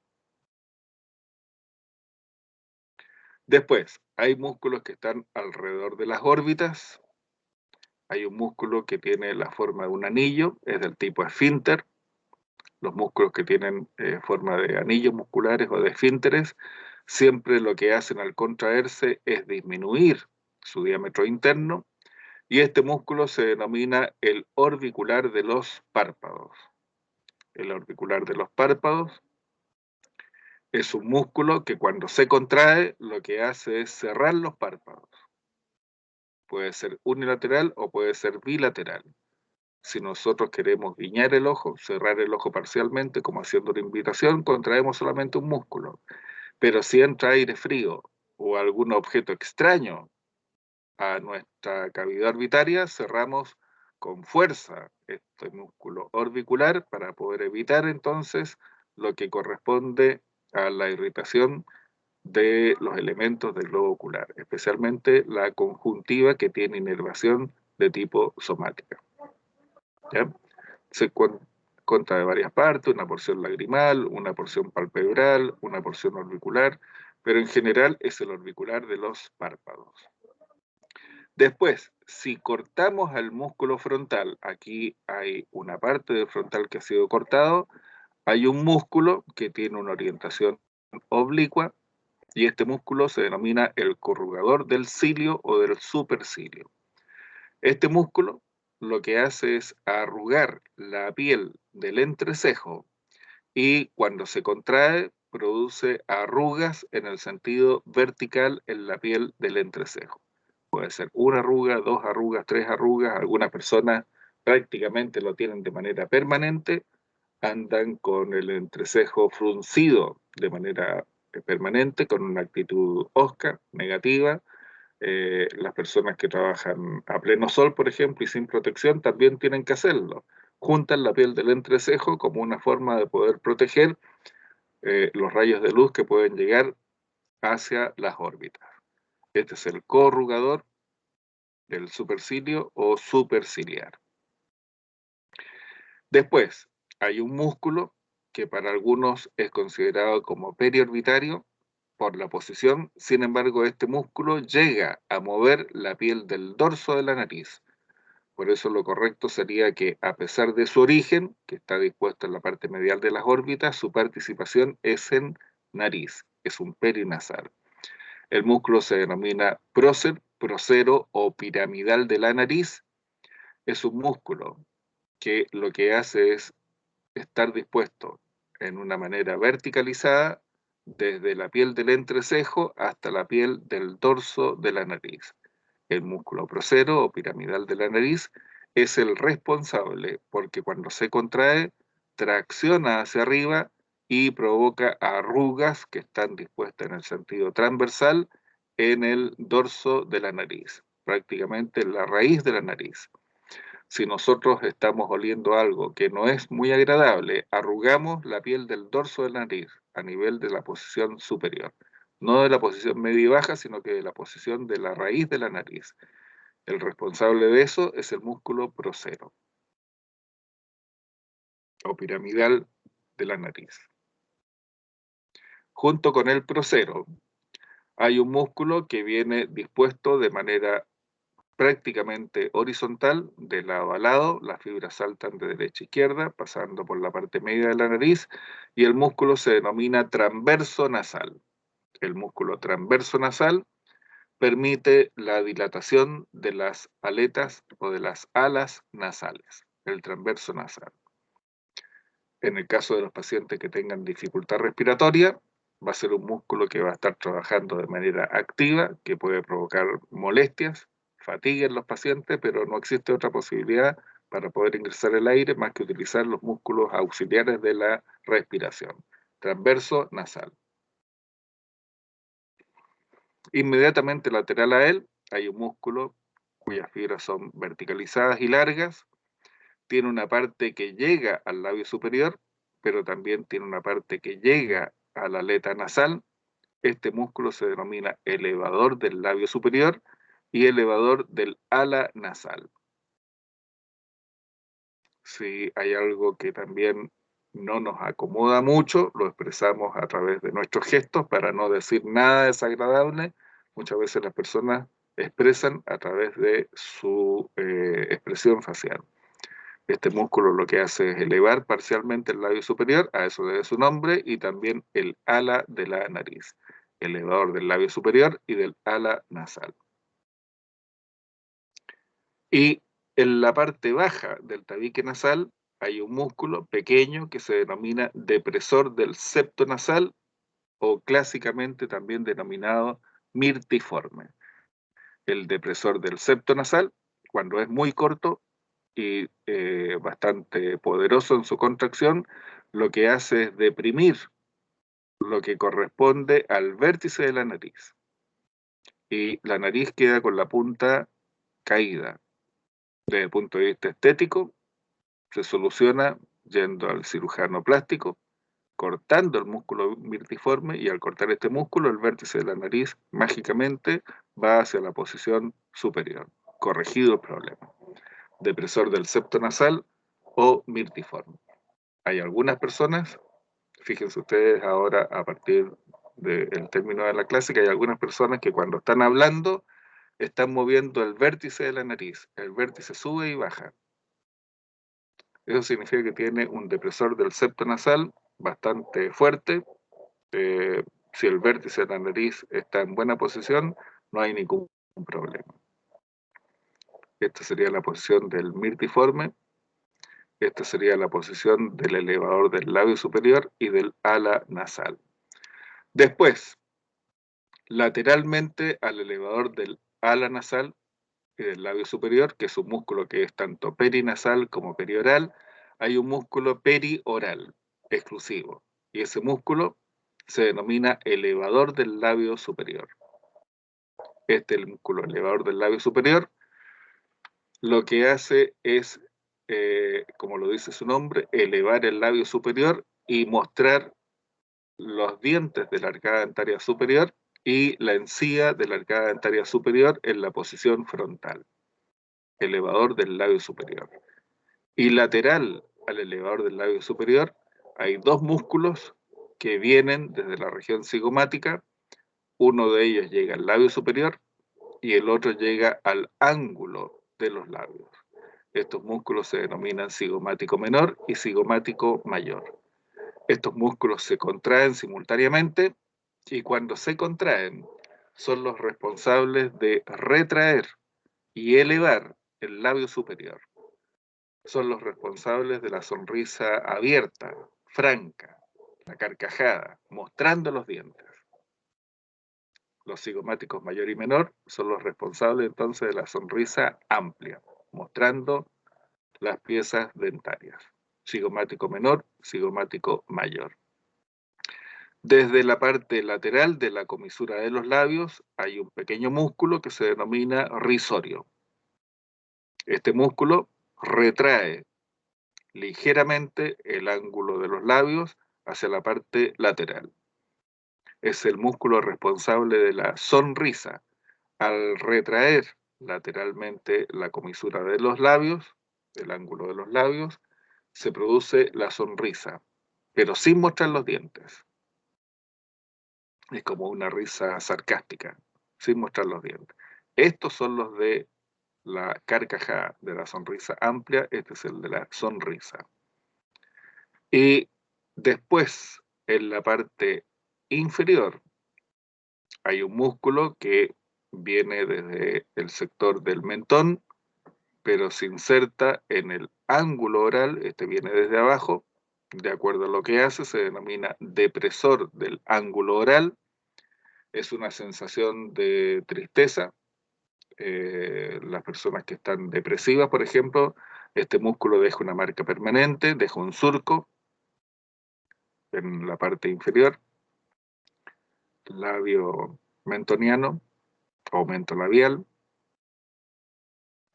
Después, hay músculos que están alrededor de las órbitas. Hay un músculo que tiene la forma de un anillo, es del tipo esfínter. Los músculos que tienen forma de anillos musculares o de esfínteres, siempre lo que hacen al contraerse es disminuir su diámetro interno, y este músculo se denomina el orbicular de los párpados. El orbicular de los párpados es un músculo que cuando se contrae lo que hace es cerrar los párpados. Puede ser unilateral o puede ser bilateral. Si nosotros queremos guiñar el ojo, cerrar el ojo parcialmente, como haciendo una invitación, contraemos solamente un músculo. Pero si entra aire frío o algún objeto extraño a nuestra cavidad orbitaria, cerramos con fuerza este músculo orbicular para poder evitar entonces lo que corresponde a la irritación de los elementos del globo ocular, especialmente la conjuntiva que tiene inervación de tipo somática. ¿Ya? Se consta de varias partes, una porción lagrimal, una porción palpebral, una porción orbicular, pero en general es el orbicular de los párpados. Después, si cortamos al músculo frontal, aquí hay una parte del frontal que ha sido cortado, hay un músculo que tiene una orientación oblicua, y este músculo se denomina el corrugador del cilio o del supercilio. Este músculo lo que hace es arrugar la piel del entrecejo, y cuando se contrae produce arrugas en el sentido vertical en la piel del entrecejo. Puede ser una arruga, dos arrugas, tres arrugas. Algunas personas prácticamente lo tienen de manera permanente, andan con el entrecejo fruncido de manera permanente, con una actitud osca, negativa. Las personas que trabajan a pleno sol, por ejemplo, y sin protección, también tienen que hacerlo. Juntan la piel del entrecejo como una forma de poder proteger los rayos de luz que pueden llegar hacia las órbitas. Este es el corrugador del supercilio o superciliar. Después, hay un músculo que para algunos es considerado como periorbitario por la posición. Sin embargo, este músculo llega a mover la piel del dorso de la nariz. Por eso lo correcto sería que, a pesar de su origen, que está dispuesto en la parte medial de las órbitas, su participación es en nariz, es un perinasal. El músculo se denomina prócer, procero o piramidal de la nariz. Es un músculo que lo que hace es estar dispuesto en una manera verticalizada desde la piel del entrecejo hasta la piel del dorso de la nariz. El músculo procero o piramidal de la nariz es el responsable porque cuando se contrae tracciona hacia arriba y provoca arrugas que están dispuestas en el sentido transversal en el dorso de la nariz, prácticamente en la raíz de la nariz. Si nosotros estamos oliendo algo que no es muy agradable, arrugamos la piel del dorso de la nariz a nivel de la posición superior. No de la posición media y baja, sino que de la posición de la raíz de la nariz. El responsable de eso es el músculo procero o piramidal de la nariz. Junto con el procero hay un músculo que viene dispuesto de manera prácticamente horizontal, de lado a lado. Las fibras saltan de derecha a izquierda, pasando por la parte media de la nariz, y el músculo se denomina transverso nasal. El músculo transverso nasal permite la dilatación de las aletas o de las alas nasales, el transverso nasal. En el caso de los pacientes que tengan dificultad respiratoria, va a ser un músculo que va a estar trabajando de manera activa, que puede provocar molestias, fatiga en los pacientes, pero no existe otra posibilidad para poder ingresar el aire más que utilizar los músculos auxiliares de la respiración. Transverso nasal. Inmediatamente lateral a él hay un músculo cuyas fibras son verticalizadas y largas, tiene una parte que llega al labio superior, pero también tiene una parte que llega a la aleta nasal. Este músculo se denomina elevador del labio superior y elevador del ala nasal. Si hay algo que también no nos acomoda mucho, lo expresamos a través de nuestros gestos para no decir nada desagradable. Muchas veces las personas expresan a través de su expresión facial. Este músculo lo que hace es elevar parcialmente el labio superior, a eso debe su nombre, y también el ala de la nariz, elevador del labio superior y del ala nasal. Y en la parte baja del tabique nasal hay un músculo pequeño que se denomina depresor del septo nasal o clásicamente también denominado mirtiforme. El depresor del septo nasal, cuando es muy corto y bastante poderoso en su contracción, lo que hace es deprimir lo que corresponde al vértice de la nariz. Y la nariz queda con la punta caída. Desde el punto de vista estético, se soluciona yendo al cirujano plástico, cortando el músculo mirtiforme, y al cortar este músculo, el vértice de la nariz mágicamente va hacia la posición superior. Corregido el problema. Depresor del septo nasal o mirtiforme. Hay algunas personas, fíjense ustedes ahora a partir del término de la clase, que hay algunas personas que cuando están hablando están moviendo el vértice de la nariz. El vértice sube y baja. Eso significa que tiene un depresor del septo nasal bastante fuerte. Eh, si el vértice de la nariz está en buena posición, no hay ningún problema. Esta sería la posición del mirtiforme. Esta sería la posición del elevador del labio superior y del ala nasal. Después, lateralmente al elevador del ala nasal y del labio superior, que es un músculo que es tanto perinasal como perioral, hay un músculo perioral exclusivo. Y ese músculo se denomina elevador del labio superior. Este es el músculo elevador del labio superior. Lo que hace es, como lo dice su nombre, elevar el labio superior y mostrar los dientes de la arcada dentaria superior y la encía de la arcada dentaria superior en la posición frontal. Elevador del labio superior. Y lateral al elevador del labio superior hay dos músculos que vienen desde la región cigomática. Uno de ellos llega al labio superior y el otro llega al ángulo de los labios. Estos músculos se denominan cigomático menor y cigomático mayor. Estos músculos se contraen simultáneamente y cuando se contraen son los responsables de retraer y elevar el labio superior. Son los responsables de la sonrisa abierta, franca, la carcajada, mostrando los dientes. Los cigomáticos mayor y menor son los responsables entonces de la sonrisa amplia, mostrando las piezas dentarias. Cigomático menor, cigomático mayor. Desde la parte lateral de la comisura de los labios hay un pequeño músculo que se denomina risorio. Este músculo retrae ligeramente el ángulo de los labios hacia la parte lateral. Es el músculo responsable de la sonrisa. Al retraer lateralmente la comisura de los labios, el ángulo de los labios, se produce la sonrisa, pero sin mostrar los dientes. Es como una risa sarcástica, sin mostrar los dientes. Estos son los de la carcajada, de la sonrisa amplia. Este es el de la sonrisa. Y después, en la parte inferior, hay un músculo que viene desde el sector del mentón, pero se inserta en el ángulo oral. Este viene desde abajo. De acuerdo a lo que hace, se denomina depresor del ángulo oral. Es una sensación de tristeza. Las personas que están depresivas, por ejemplo, este músculo deja una marca permanente, deja un surco en la parte inferior, labio mentoniano o mentolabial.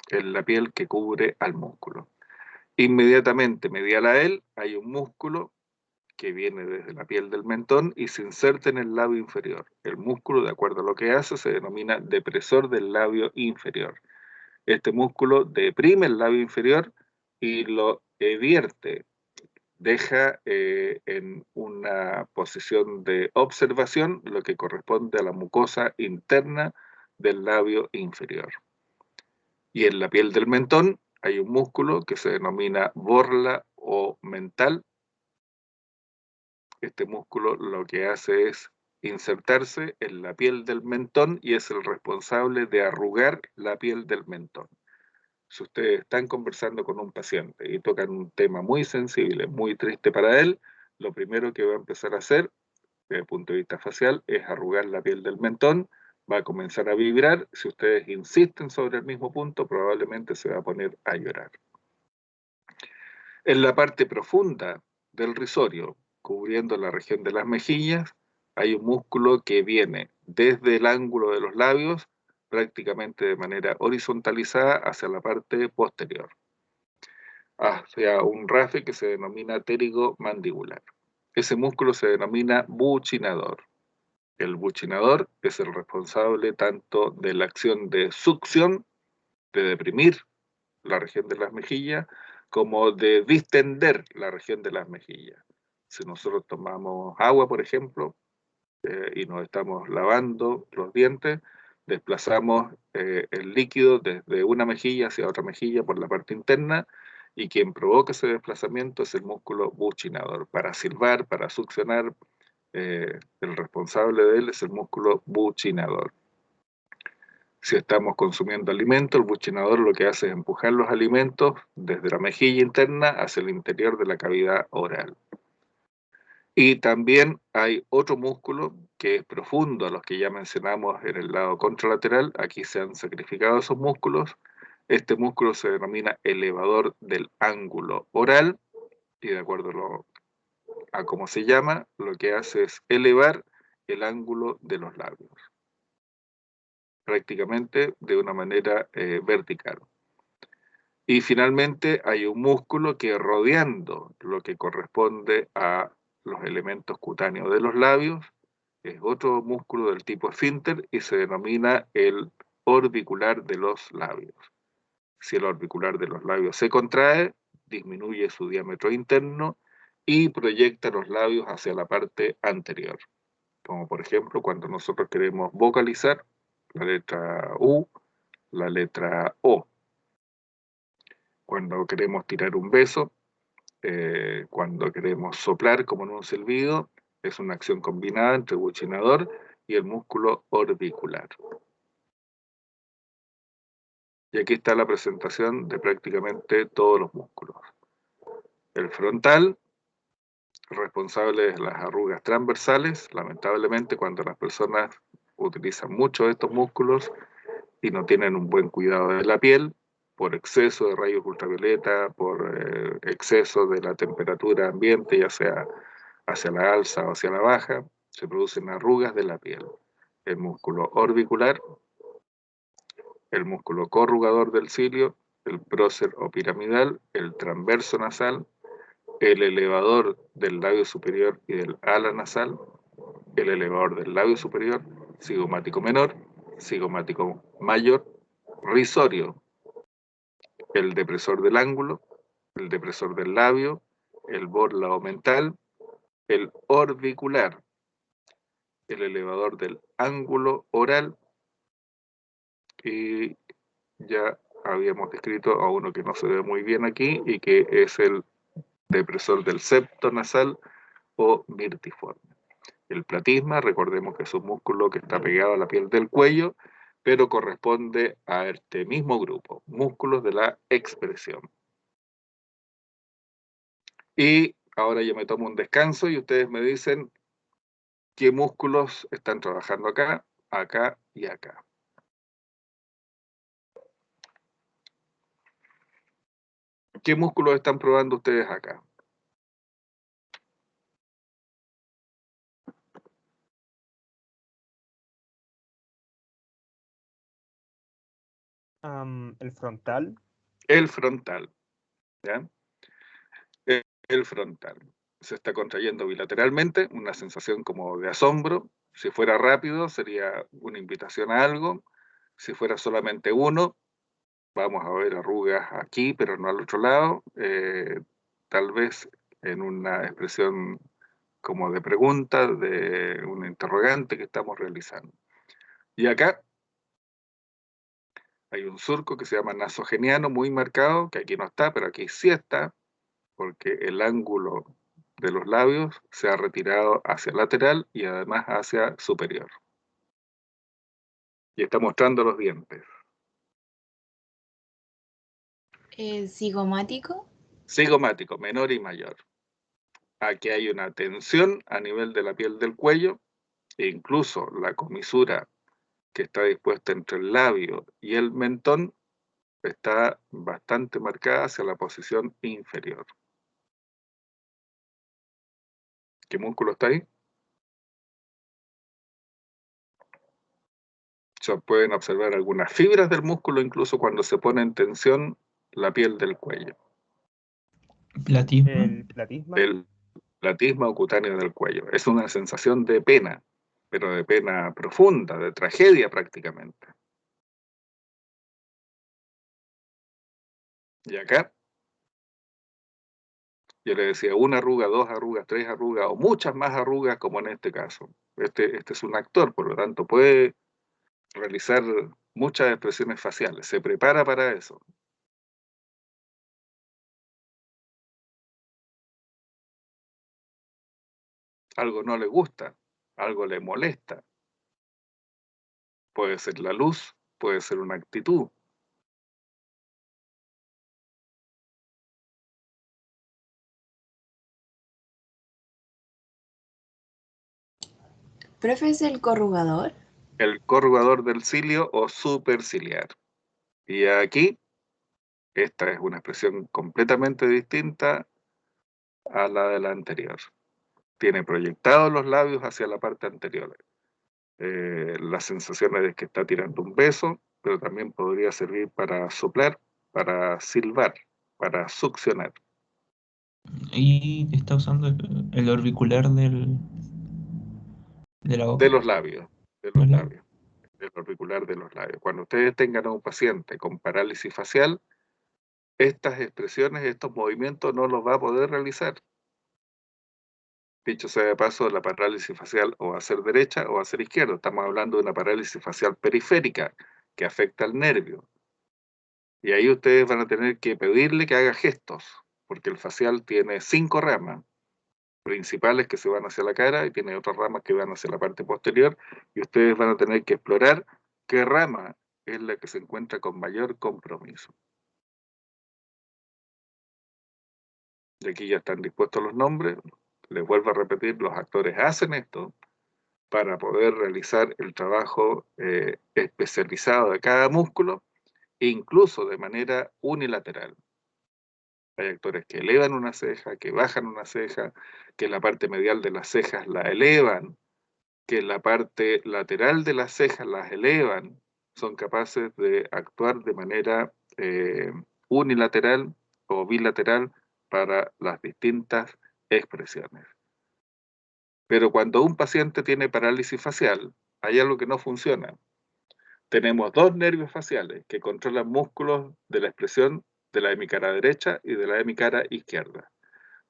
en la piel que cubre al músculo. Inmediatamente medial a él hay un músculo que viene desde la piel del mentón y se inserta en el labio inferior. El músculo, de acuerdo a lo que hace, se denomina depresor del labio inferior. Este músculo deprime el labio inferior y lo vierte, deja en una posición de observación lo que corresponde a la mucosa interna del labio inferior. Y en la piel del mentón hay un músculo que se denomina borla o mental. Este músculo lo que hace es insertarse en la piel del mentón y es el responsable de arrugar la piel del mentón. Si ustedes están conversando con un paciente y tocan un tema muy sensible, muy triste para él, lo primero que va a empezar a hacer, desde el punto de vista facial, es arrugar la piel del mentón, va a comenzar a vibrar. Si ustedes insisten sobre el mismo punto, probablemente se va a poner a llorar. En la parte profunda del risorio, cubriendo la región de las mejillas, hay un músculo que viene desde el ángulo de los labios, prácticamente de manera horizontalizada hacia la parte posterior, hacia un rafe que se denomina pterigo mandibular. Ese músculo se denomina buccinador. El buccinador es el responsable tanto de la acción de succión, de deprimir la región de las mejillas, como de distender la región de las mejillas. Si nosotros tomamos agua, por ejemplo, y nos estamos lavando los dientes, desplazamos el líquido desde una mejilla hacia otra mejilla por la parte interna, y quien provoca ese desplazamiento es el músculo buccinador. Para silbar, para succionar, el responsable de él es el músculo buccinador. Si estamos consumiendo alimentos, el buccinador lo que hace es empujar los alimentos desde la mejilla interna hacia el interior de la cavidad oral. Y también hay otro músculo que es profundo a los que ya mencionamos en el lado contralateral. Aquí se han sacrificado esos músculos. Este músculo se denomina elevador del ángulo oral y de acuerdo a cómo se llama, lo que hace es elevar el ángulo de los labios, prácticamente de una manera vertical. Y finalmente hay un músculo que rodeando lo que corresponde a los elementos cutáneos de los labios, es otro músculo del tipo esfínter y se denomina el orbicular de los labios. Si el orbicular de los labios se contrae, disminuye su diámetro interno y proyecta los labios hacia la parte anterior. Como por ejemplo cuando nosotros queremos vocalizar la letra U, la letra O. Cuando queremos tirar un beso, cuando queremos soplar como en un silbido, es una acción combinada entre el buccinador y el músculo orbicular. Y aquí está la presentación de prácticamente todos los músculos. El frontal, responsable de las arrugas transversales. Lamentablemente, cuando las personas utilizan mucho de estos músculos y no tienen un buen cuidado de la piel, por exceso de rayos ultravioleta, por exceso de la temperatura ambiente, ya sea hacia la alza o hacia la baja, se producen arrugas de la piel. El músculo orbicular, el músculo corrugador del cilio, el prócer o piramidal, el transverso nasal, el elevador del labio superior y del ala nasal, el elevador del labio superior, cigomático menor, cigomático mayor, risorio, el depresor del ángulo, el depresor del labio, el borla mental, el orbicular, el elevador del ángulo oral, y ya habíamos descrito a uno que no se ve muy bien aquí y que es el depresor del septo nasal o mirtiforme. El platisma, recordemos que es un músculo que está pegado a la piel del cuello, pero corresponde a este mismo grupo, músculos de la expresión. Y ahora yo me tomo un descanso y ustedes me dicen qué músculos están trabajando acá, acá y acá. ¿Qué músculos están probando ustedes acá? El frontal. El frontal, ¿ya? El frontal. Se está contrayendo bilateralmente, una sensación como de asombro. Si fuera rápido, sería una invitación a algo. Si fuera solamente uno, vamos a ver arrugas aquí, pero no al otro lado. Tal vez en una expresión como de pregunta, de un interrogante que estamos realizando. Y acá hay un surco que se llama nasogeniano muy marcado, que aquí no está, pero aquí sí está, porque el ángulo de los labios se ha retirado hacia lateral y además hacia superior. Y está mostrando los dientes. Cigomático. Cigomático, menor y mayor. Aquí hay una tensión a nivel de la piel del cuello, e incluso la comisura que está dispuesta entre el labio y el mentón está bastante marcada hacia la posición inferior. ¿Qué músculo está ahí? Se pueden observar algunas fibras del músculo incluso cuando se pone en tensión la piel del cuello. Platismo. El platisma. El platisma o cutáneo del cuello. Es una sensación de pena, pero de pena profunda, de tragedia prácticamente. Y acá, yo le decía una arruga, dos arrugas, tres arrugas o muchas más arrugas como en este caso. Este es un actor, por lo tanto puede realizar muchas expresiones faciales, se prepara para eso. Algo no le gusta, algo le molesta. Puede ser la luz, puede ser una actitud. Profe, ¿es el corrugador? El corrugador del cilio o superciliar. Y aquí, esta es una expresión completamente distinta a la de la anterior. Tiene proyectados los labios hacia la parte anterior. La sensación es que está tirando un beso, pero también podría servir para soplar, para silbar, para succionar. Y está usando el orbicular de la boca. De los labios, de los ¿Verdad? labios, el orbicular de los labios. Cuando ustedes tengan a un paciente con parálisis facial, estas expresiones, estos movimientos no los va a poder realizar. Dicho sea de paso, la parálisis facial o va a ser derecha o va a ser izquierda. Estamos hablando de una parálisis facial periférica que afecta al nervio. Y ahí ustedes van a tener que pedirle que haga gestos, porque el facial tiene 5 ramas principales que se van hacia la cara y tiene otras ramas que van hacia la parte posterior, y ustedes van a tener que explorar qué rama es la que se encuentra con mayor compromiso. Y aquí ya están dispuestos los nombres. Les vuelvo a repetir, los actores hacen esto para poder realizar el trabajo especializado de cada músculo, incluso de manera unilateral. Hay actores que elevan una ceja, que bajan una ceja, que la parte medial de las cejas la elevan, que la parte lateral de las cejas las elevan. Son capaces de actuar de manera unilateral o bilateral para las distintas expresiones. Pero cuando un paciente tiene parálisis facial, hay algo que no funciona. Tenemos dos nervios faciales que controlan músculos de la expresión de la hemicara derecha y de la hemicara izquierda.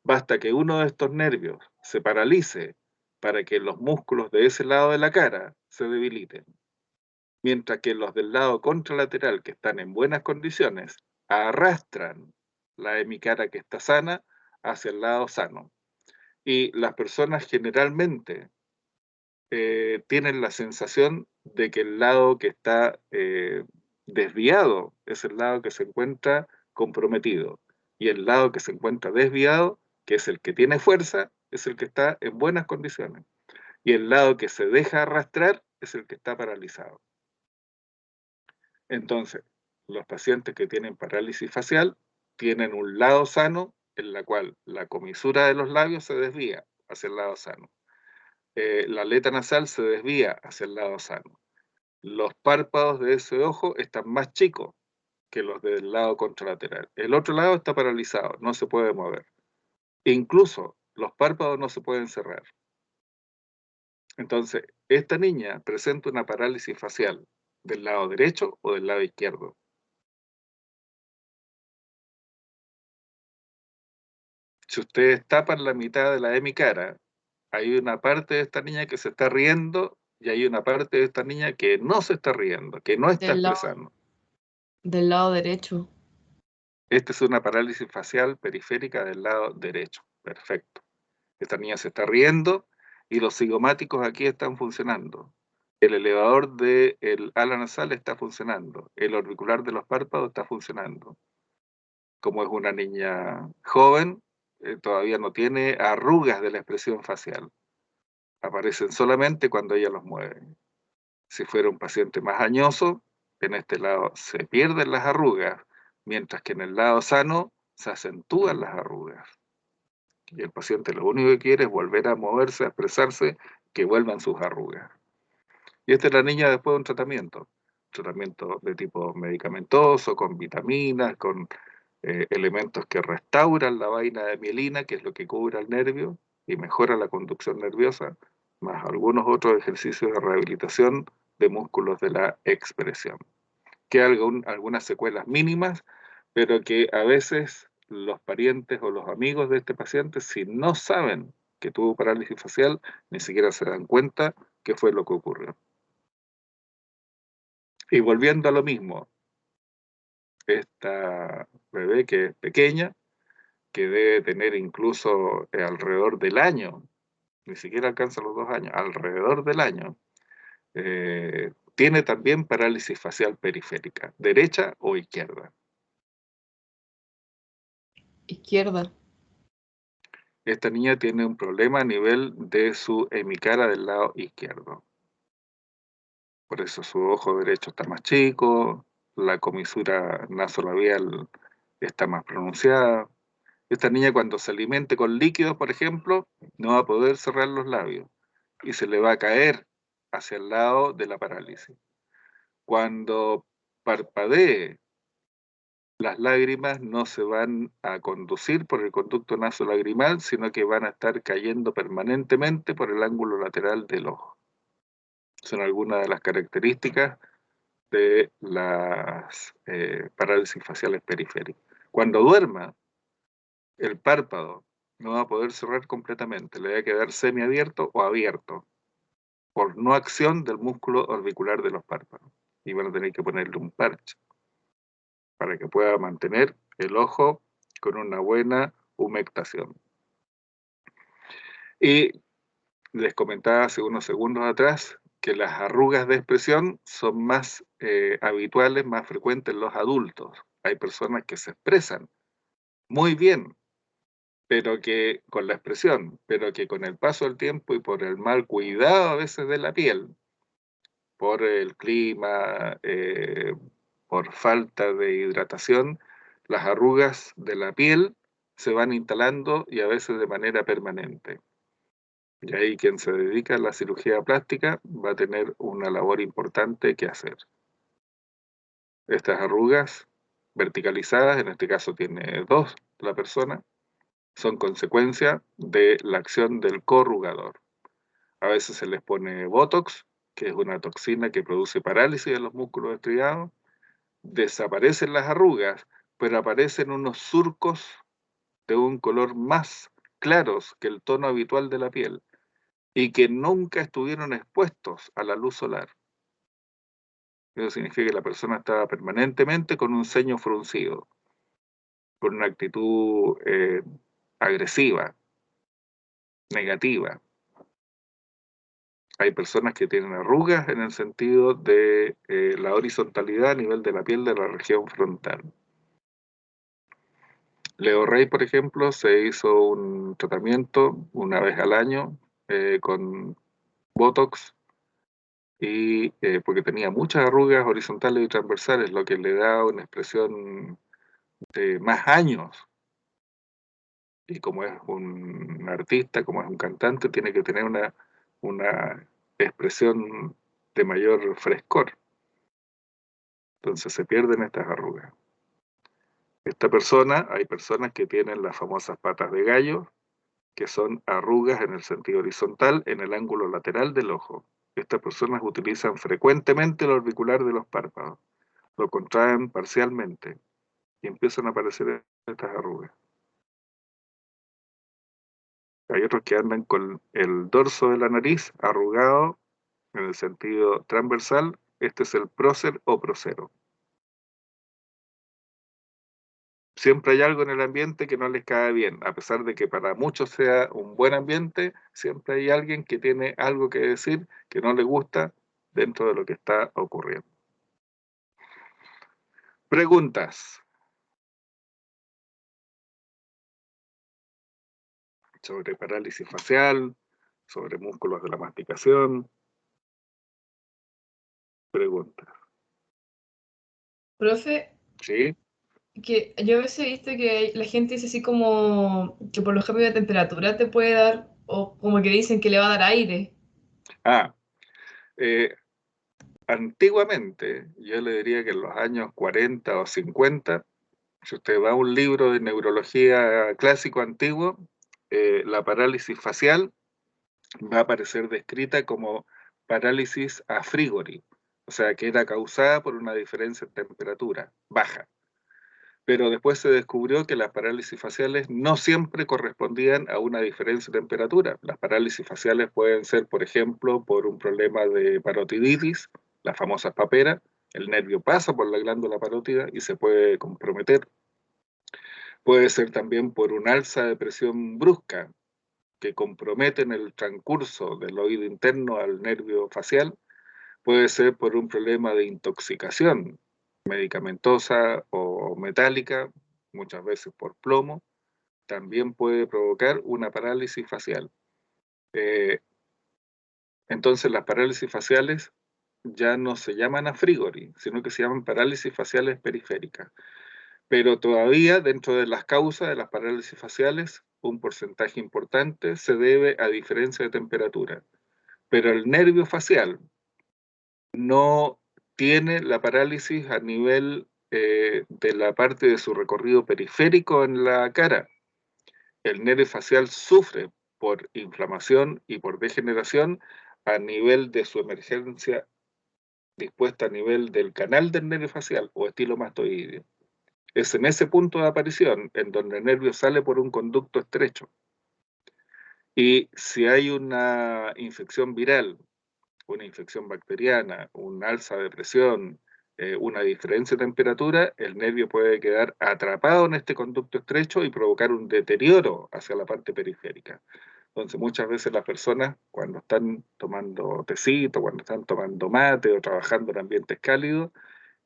Basta que uno de estos nervios se paralice para que los músculos de ese lado de la cara se debiliten, mientras que los del lado contralateral, que están en buenas condiciones, arrastran la hemicara que está sana hacia el lado sano. Y las personas generalmente tienen la sensación de que el lado que está desviado es el lado que se encuentra comprometido, y el lado que se encuentra desviado, que es el que tiene fuerza, es el que está en buenas condiciones, y el lado que se deja arrastrar es el que está paralizado. Entonces, los pacientes que tienen parálisis facial tienen un lado sano en la cual la comisura de los labios se desvía hacia el lado sano. La aleta nasal se desvía hacia el lado sano. Los párpados de ese ojo están más chicos, que los del lado contralateral. El otro lado está paralizado, no se puede mover. Incluso los párpados no se pueden cerrar. Entonces, esta niña presenta una parálisis facial del lado derecho o del lado izquierdo. Si ustedes tapan la mitad de mi cara, hay una parte de esta niña que se está riendo y hay una parte de esta niña que no se está riendo, que no está Del lado, expresando. del lado derecho. Esta es una parálisis facial periférica del lado derecho. Perfecto. Esta niña se está riendo y los cigomáticos aquí están funcionando. El elevador del ala nasal está funcionando. El orbicular de los párpados está funcionando. Como es una niña joven, todavía no tiene arrugas de la expresión facial. Aparecen solamente cuando ella los mueve. Si fuera un paciente más añoso, en este lado se pierden las arrugas, mientras que en el lado sano se acentúan las arrugas. Y el paciente lo único que quiere es volver a moverse, a expresarse, que vuelvan sus arrugas. Y esta es la niña después de un tratamiento de tipo medicamentoso, con vitaminas, con elementos que restauran la vaina de mielina, que es lo que cubre el nervio y mejora la conducción nerviosa, más algunos otros ejercicios de rehabilitación de músculos de la expresión. Que hay algunas secuelas mínimas, pero que a veces los parientes o los amigos de este paciente, si no saben que tuvo parálisis facial, ni siquiera se dan cuenta qué fue lo que ocurrió. Y volviendo a lo mismo, esta bebé que es pequeña, que debe tener incluso alrededor del año, ni siquiera alcanza los 2 años, alrededor del año, tiene también parálisis facial periférica, derecha o izquierda. Izquierda. Esta niña tiene un problema a nivel de su hemicara del lado izquierdo. Por eso su ojo derecho está más chico, la comisura nasolabial está más pronunciada. Esta niña cuando se alimente con líquidos, por ejemplo, no va a poder cerrar los labios y se le va a caer hacia el lado de la parálisis. Cuando parpadee, las lágrimas no se van a conducir por el conducto nasolagrimal, sino que van a estar cayendo permanentemente por el ángulo lateral del ojo. Son algunas de las características de las parálisis faciales periféricas. Cuando duerma, el párpado no va a poder cerrar completamente, le va a quedar semiabierto o abierto por no acción del músculo orbicular de los párpados. Y van a tener que ponerle un parche para que pueda mantener el ojo con una buena humectación. Y les comentaba hace unos segundos atrás que las arrugas de expresión son más habituales, más frecuentes en los adultos. Hay personas que se expresan muy bien, pero que con la expresión, pero que con el paso del tiempo y por el mal cuidado a veces de la piel, por el clima, por falta de hidratación, las arrugas de la piel se van instalando y a veces de manera permanente. Y ahí quien se dedica a la cirugía plástica va a tener una labor importante que hacer. Estas arrugas verticalizadas, en este caso tiene 2 la persona, son consecuencia de la acción del corrugador. A veces se les pone Botox, que es una toxina que produce parálisis de los músculos estriados, desaparecen las arrugas, pero aparecen unos surcos de un color más claros que el tono habitual de la piel y que nunca estuvieron expuestos a la luz solar. Eso significa que la persona estaba permanentemente con un ceño fruncido, con una actitud agresiva, negativa. Hay personas que tienen arrugas en el sentido de la horizontalidad a nivel de la piel de la región frontal. Leo Rey, por ejemplo, se hizo un tratamiento una vez al año con Botox y porque tenía muchas arrugas horizontales y transversales, lo que le da una expresión de más años. Y como es un artista, como es un cantante, tiene que tener una expresión de mayor frescor. Entonces se pierden estas arrugas. Esta persona, hay personas que tienen las famosas patas de gallo, que son arrugas en el sentido horizontal en el ángulo lateral del ojo. Estas personas utilizan frecuentemente el orbicular de los párpados, lo contraen parcialmente y empiezan a aparecer estas arrugas. Hay otros que andan con el dorso de la nariz arrugado en el sentido transversal. Este es el prócer o prosero. Siempre hay algo en el ambiente que no les cae bien, a pesar de que para muchos sea un buen ambiente, siempre hay alguien que tiene algo que decir que no le gusta dentro de lo que está ocurriendo. Preguntas sobre parálisis facial, sobre músculos de la masticación. Preguntas. Profe, ¿Sí? que yo a veces he visto que la gente dice así como que por los cambios de temperatura te puede dar, o como que dicen que le va a dar aire. Ah, antiguamente, yo le diría que en los años 40 o 50, si usted va a un libro de neurología clásico antiguo, la parálisis facial va a aparecer descrita como parálisis a frigori, o sea, que era causada por una diferencia en temperatura baja. Pero después se descubrió que las parálisis faciales no siempre correspondían a una diferencia de temperatura. Las parálisis faciales pueden ser, por ejemplo, por un problema de parotiditis, las famosas paperas. El nervio pasa por la glándula parótida y se puede comprometer. Puede ser también por un alza de presión brusca que compromete en el transcurso del oído interno al nervio facial. Puede ser por un problema de intoxicación medicamentosa o metálica, muchas veces por plomo. También puede provocar una parálisis facial. Entonces las parálisis faciales ya no se llaman a frigori, sino que se llaman parálisis faciales periféricas. Pero todavía dentro de las causas de las parálisis faciales, un porcentaje importante se debe a diferencia de temperatura. Pero el nervio facial no tiene la parálisis a nivel de la parte de su recorrido periférico en la cara. El nervio facial sufre por inflamación y por degeneración a nivel de su emergencia dispuesta a nivel del canal del nervio facial o estilomastoideo. Es en ese punto de aparición en donde el nervio sale por un conducto estrecho. Y si hay una infección viral, una infección bacteriana, un alza de presión, una diferencia de temperatura, el nervio puede quedar atrapado en este conducto estrecho y provocar un deterioro hacia la parte periférica. Entonces, muchas veces las personas, cuando están tomando tecito, cuando están tomando mate o trabajando en ambientes cálidos,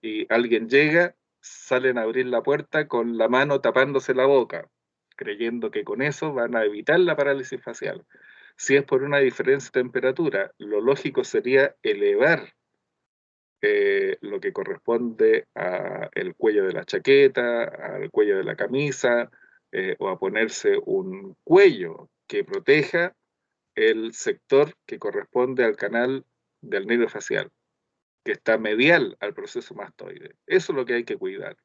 y alguien llega, salen a abrir la puerta con la mano tapándose la boca, creyendo que con eso van a evitar la parálisis facial. Si es por una diferencia de temperatura, lo lógico sería elevar lo que corresponde al cuello de la chaqueta, al cuello de la camisa, o a ponerse un cuello que proteja el sector que corresponde al canal del nervio facial, que está medial al proceso mastoide. Eso es lo que hay que cuidar.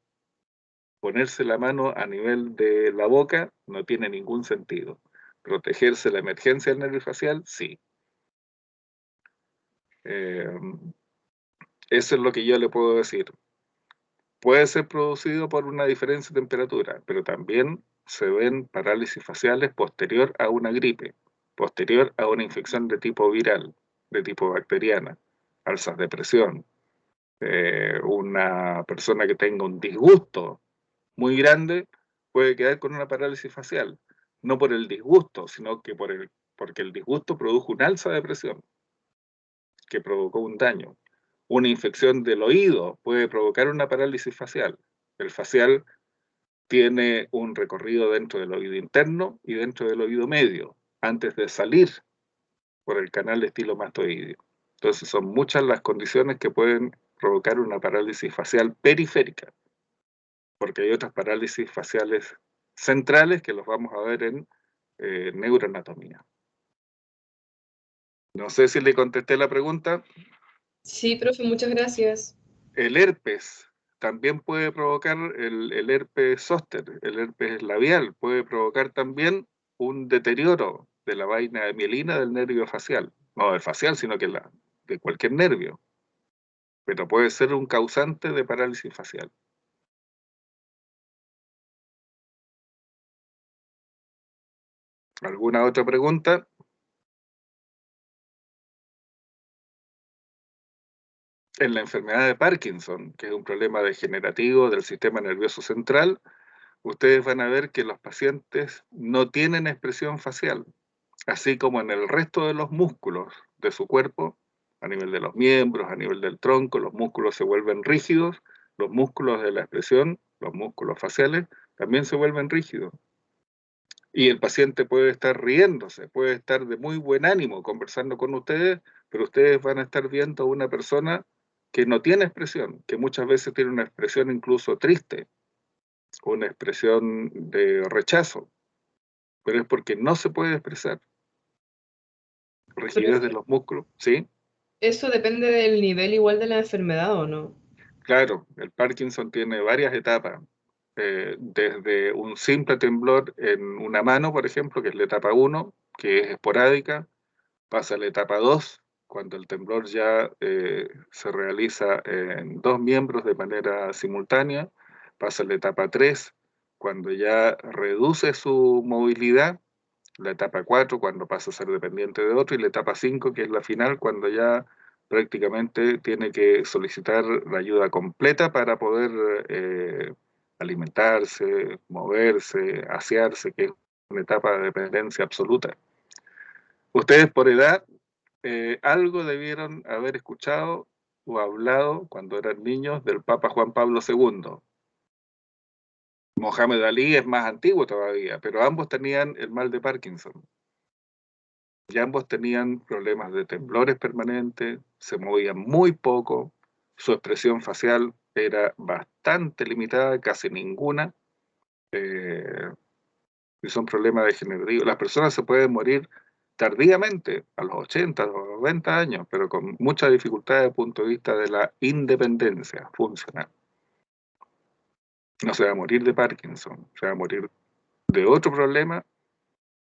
Ponerse la mano a nivel de la boca no tiene ningún sentido. Protegerse la emergencia del nervio facial, sí. Eso es lo que yo le puedo decir. Puede ser producido por una diferencia de temperatura, pero también se ven parálisis faciales posterior a una gripe, posterior a una infección de tipo viral, de tipo bacteriana, alzas de presión. Una persona que tenga un disgusto muy grande puede quedar con una parálisis facial, no por el disgusto, sino que porque el disgusto produjo un alza de presión que provocó un daño. Una infección del oído puede provocar una parálisis facial. El facial tiene un recorrido dentro del oído interno y dentro del oído medio, antes de salir por el canal estilomastoideo. Entonces son muchas las condiciones que pueden provocar una parálisis facial periférica, porque hay otras parálisis faciales centrales que los vamos a ver en neuroanatomía. No sé si le contesté la pregunta. Sí, profe, muchas gracias. El herpes también puede provocar el herpes zóster, el herpes labial, puede provocar también un deterioro de la vaina de mielina del nervio facial, no del facial, sino que de cualquier nervio, pero puede ser un causante de parálisis facial. ¿Alguna otra pregunta? En la enfermedad de Parkinson, que es un problema degenerativo del sistema nervioso central, ustedes van a ver que los pacientes no tienen expresión facial, así como en el resto de los músculos de su cuerpo, a nivel de los miembros, a nivel del tronco, los músculos se vuelven rígidos, los músculos de la expresión, los músculos faciales, también se vuelven rígidos. Y el paciente puede estar riéndose, puede estar de muy buen ánimo conversando con ustedes, pero ustedes van a estar viendo a una persona que no tiene expresión, que muchas veces tiene una expresión incluso triste, una expresión de rechazo, pero es porque no se puede expresar. Rigidez de los músculos, ¿sí? ¿Eso depende del nivel igual de la enfermedad o no? Claro, el Parkinson tiene varias etapas, desde un simple temblor en una mano, por ejemplo, que es la etapa 1, que es esporádica, pasa a la etapa 2, cuando el temblor ya se realiza en 2 miembros de manera simultánea, pasa a la etapa 3, cuando ya reduce su movilidad, la etapa 4, cuando pasa a ser dependiente de otro, y la etapa 5, que es la final, cuando ya prácticamente tiene que solicitar la ayuda completa para poder alimentarse, moverse, asearse, que es una etapa de dependencia absoluta. Ustedes por edad algo debieron haber escuchado o hablado cuando eran niños del Papa Juan Pablo II. Mohamed Ali es más antiguo todavía, pero ambos tenían el mal de Parkinson. Y ambos tenían problemas de temblores permanentes, se movían muy poco, su expresión facial era bastante limitada, casi ninguna, y son problemas degenerativos. Las personas se pueden morir tardíamente, a los 80, a los 90 años, pero con mucha dificultad desde el punto de vista de la independencia funcional. No se va a morir de Parkinson, se va a morir de otro problema,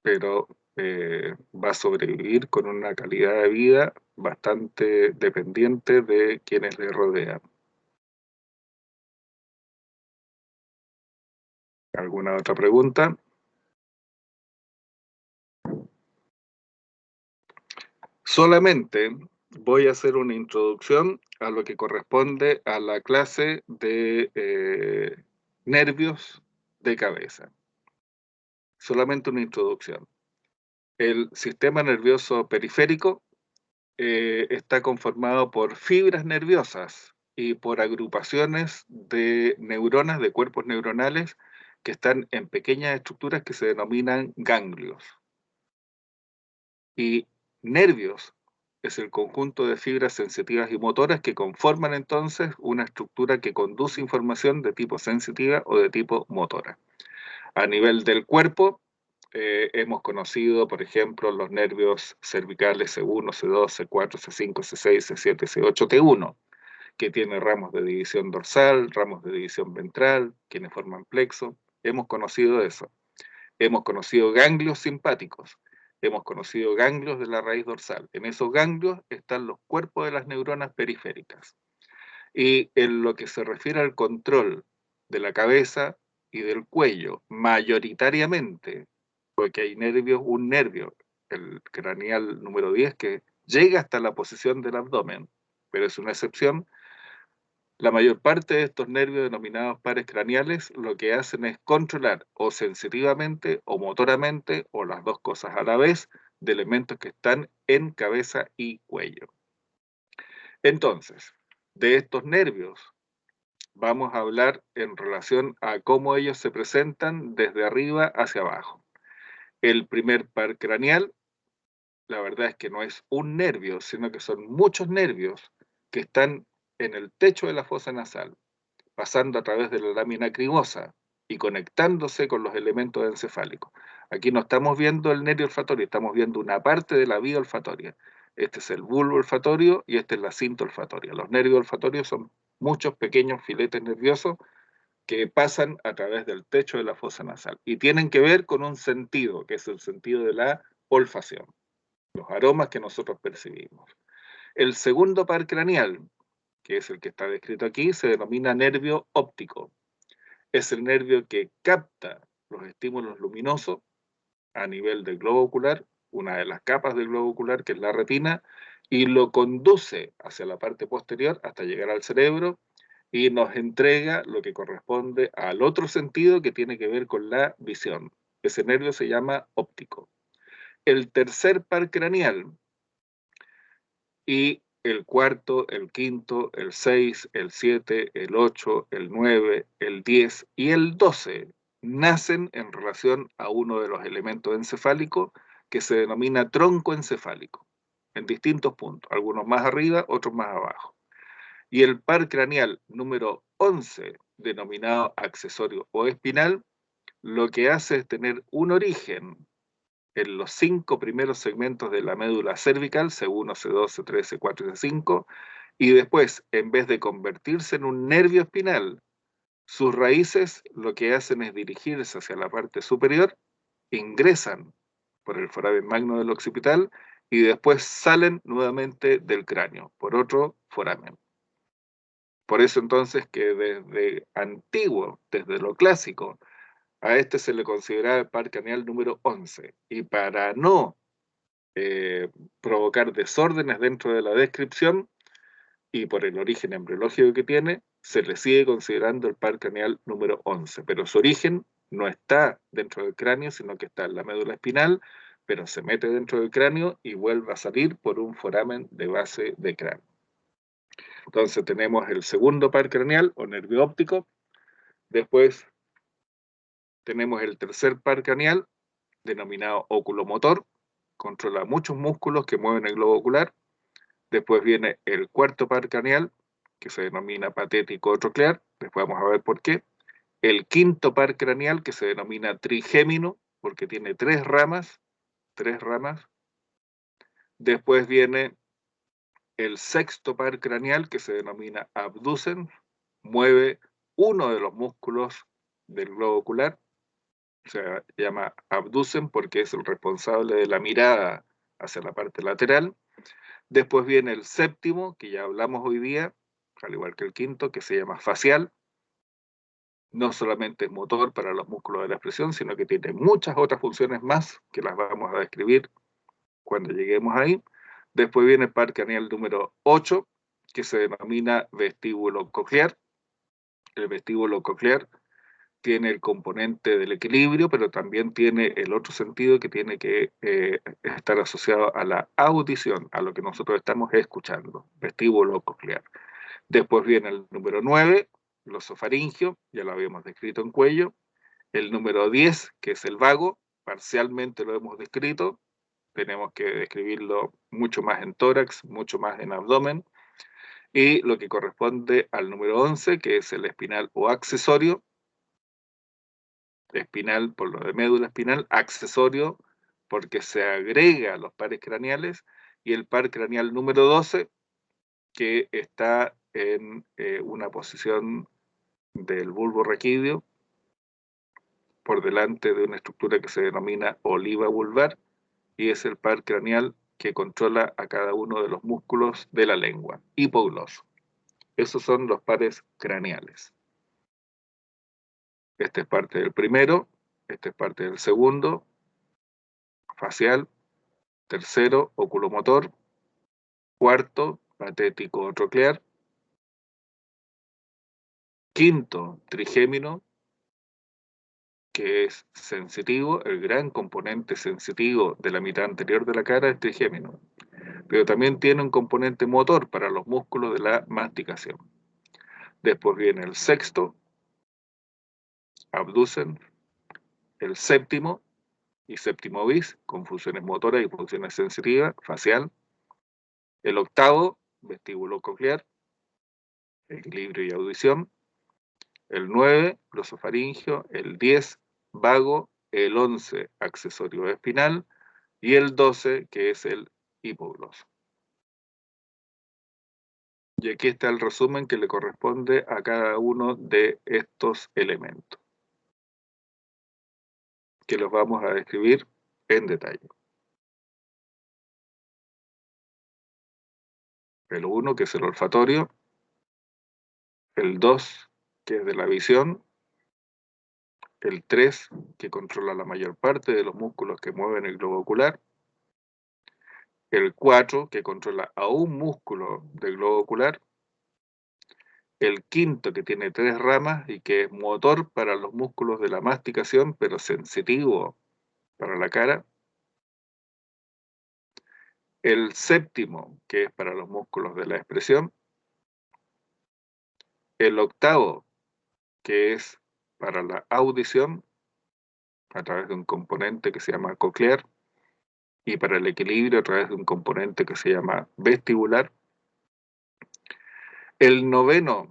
pero va a sobrevivir con una calidad de vida bastante dependiente de quienes le rodean. ¿Alguna otra pregunta? Solamente voy a hacer una introducción a lo que corresponde a la clase de nervios de cabeza. Solamente una introducción. El sistema nervioso periférico está conformado por fibras nerviosas y por agrupaciones de neuronas, de cuerpos neuronales, que están en pequeñas estructuras que se denominan ganglios. Y nervios es el conjunto de fibras sensitivas y motoras que conforman entonces una estructura que conduce información de tipo sensitiva o de tipo motora. A nivel del cuerpo, hemos conocido, por ejemplo, los nervios cervicales C1, C2, C4, C5, C6, C7, C8, T1, que tiene ramos de división dorsal, ramos de división ventral, quienes forman plexo. Hemos conocido eso. Hemos conocido ganglios simpáticos. Hemos conocido ganglios de la raíz dorsal. En esos ganglios están los cuerpos de las neuronas periféricas. Y en lo que se refiere al control de la cabeza y del cuello, mayoritariamente, porque hay nervios, un nervio, el craneal número 10, que llega hasta la posición del abdomen, pero es una excepción. La mayor parte de estos nervios denominados pares craneales lo que hacen es controlar o sensitivamente o motoramente o las dos cosas a la vez de elementos que están en cabeza y cuello. Entonces, de estos nervios vamos a hablar en relación a cómo ellos se presentan desde arriba hacia abajo. El primer par craneal, la verdad es que no es un nervio, sino que son muchos nervios que están en el techo de la fosa nasal, pasando a través de la lámina cribosa y conectándose con los elementos encefálicos. Aquí no estamos viendo el nervio olfatorio, estamos viendo una parte de la vía olfatoria. Este es el bulbo olfatorio y esta es la cinta olfatoria. Los nervios olfatorios son muchos pequeños filetes nerviosos que pasan a través del techo de la fosa nasal y tienen que ver con un sentido, que es el sentido de la olfacción, los aromas que nosotros percibimos. El segundo par craneal, que es el que está descrito aquí, se denomina nervio óptico. Es el nervio que capta los estímulos luminosos a nivel del globo ocular, una de las capas del globo ocular, que es la retina, y lo conduce hacia la parte posterior hasta llegar al cerebro y nos entrega lo que corresponde al otro sentido que tiene que ver con la visión. Ese nervio se llama óptico. El tercer par craneal y el cuarto, el quinto, el 6, el 7, el 8, el 9, el 10 y el 12 nacen en relación a uno de los elementos encefálicos que se denomina tronco encefálico, en distintos puntos, algunos más arriba, otros más abajo. Y el par craneal número 11, denominado accesorio o espinal, lo que hace es tener un origen en los 5 primeros segmentos de la médula cervical, C1, C2, C3, C4 y C5, y después, en vez de convertirse en un nervio espinal, sus raíces lo que hacen es dirigirse hacia la parte superior, ingresan por el foramen magno del occipital y después salen nuevamente del cráneo por otro foramen. Por eso entonces que desde antiguo, desde lo clásico, a este se le consideraba el par craneal número 11. Y para no provocar desórdenes dentro de la descripción y por el origen embriológico que tiene, se le sigue considerando el par craneal número 11. Pero su origen no está dentro del cráneo, sino que está en la médula espinal, pero se mete dentro del cráneo y vuelve a salir por un foramen de base de cráneo. Entonces tenemos el segundo par craneal o nervio óptico. Después tenemos el tercer par craneal, denominado oculomotor, controla muchos músculos que mueven el globo ocular. Después viene el cuarto par craneal, que se denomina patético troclear, después vamos a ver por qué. El quinto par craneal, que se denomina trigémino, porque tiene tres ramas. Después viene el sexto par craneal, que se denomina abducens, mueve uno de los músculos del globo ocular, se llama abducen porque es el responsable de la mirada hacia la parte lateral. Después viene el séptimo, que ya hablamos hoy día, al igual que el quinto, que se llama facial. No solamente es motor para los músculos de la expresión, sino que tiene muchas otras funciones más que las vamos a describir cuando lleguemos ahí. Después viene el par craneal número 8, que se denomina vestíbulo coclear. El vestíbulo coclear tiene el componente del equilibrio, pero también tiene el otro sentido que tiene que estar asociado a la audición, a lo que nosotros estamos escuchando, vestíbulo coclear. Después viene el número 9, glosofaringio, ya lo habíamos descrito en cuello. El número 10, que es el vago, parcialmente lo hemos descrito, tenemos que describirlo mucho más en tórax, mucho más en abdomen. Y lo que corresponde al número 11, que es el espinal o accesorio, espinal por lo de médula espinal, accesorio porque se agrega a los pares craneales, y el par craneal número 12, que está en una posición del bulbo raquídeo, por delante de una estructura que se denomina oliva vulvar, y es el par craneal que controla a cada uno de los músculos de la lengua, hipogloso. Esos son los pares craneales. Este es parte del primero, este es parte del segundo, facial. Tercero, oculomotor. Cuarto, patético troclear. Quinto, trigémino, que es sensitivo. El gran componente sensitivo de la mitad anterior de la cara es trigémino, pero también tiene un componente motor para los músculos de la masticación. Después viene el sexto, abducen. El séptimo, y séptimo bis, con funciones motoras y funciones sensitivas, facial. El octavo, vestíbulo coclear, equilibrio y audición. El 9, glosofaringio. El 10, vago. El 11, accesorio espinal. Y el 12, que es el hipogloso. Y aquí está el resumen que le corresponde a cada uno de estos elementos, que los vamos a describir en detalle. El 1, que es el olfatorio, el 2, que es de la visión, el 3, que controla la mayor parte de los músculos que mueven el globo ocular, el 4, que controla a un músculo del globo ocular, el 5, que tiene 3 ramas y que es motor para los músculos de la masticación, pero sensitivo para la cara, el 7, que es para los músculos de la expresión, el 8, que es para la audición, a través de un componente que se llama coclear, y para el equilibrio a través de un componente que se llama vestibular. El 9,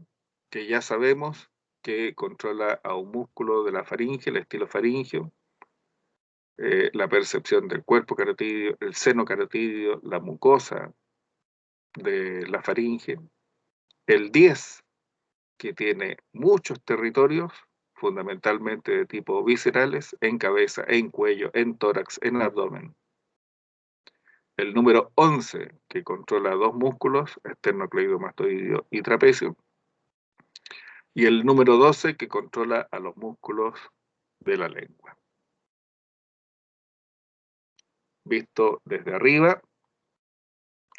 que ya sabemos que controla a un músculo de la faringe, el estilo faringeo, la percepción del cuerpo carotídeo, el seno carotídeo, la mucosa de la faringe. El 10, que tiene muchos territorios, fundamentalmente de tipo viscerales, en cabeza, en cuello, en tórax, en abdomen. El número 11, que controla 2 músculos, esternocleidomastoideo y trapecio. Y el número 12, que controla a los músculos de la lengua. Visto desde arriba,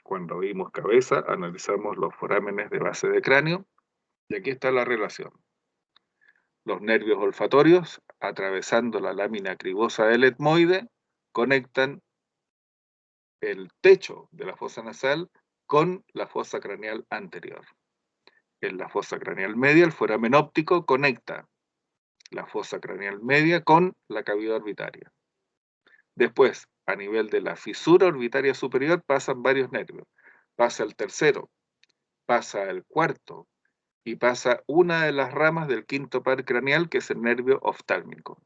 cuando vimos cabeza, analizamos los forámenes de base de cráneo, y aquí está la relación. Los nervios olfatorios, atravesando la lámina cribosa del etmoide, conectan el techo de la fosa nasal con la fosa craneal anterior. En la fosa craneal media, el foramen óptico conecta la fosa craneal media con la cavidad orbitaria. Después, a nivel de la fisura orbitaria superior, pasan varios nervios. Pasa el tercero, pasa el cuarto, y pasa una de las ramas del 5.º par craneal, que es el nervio oftálmico.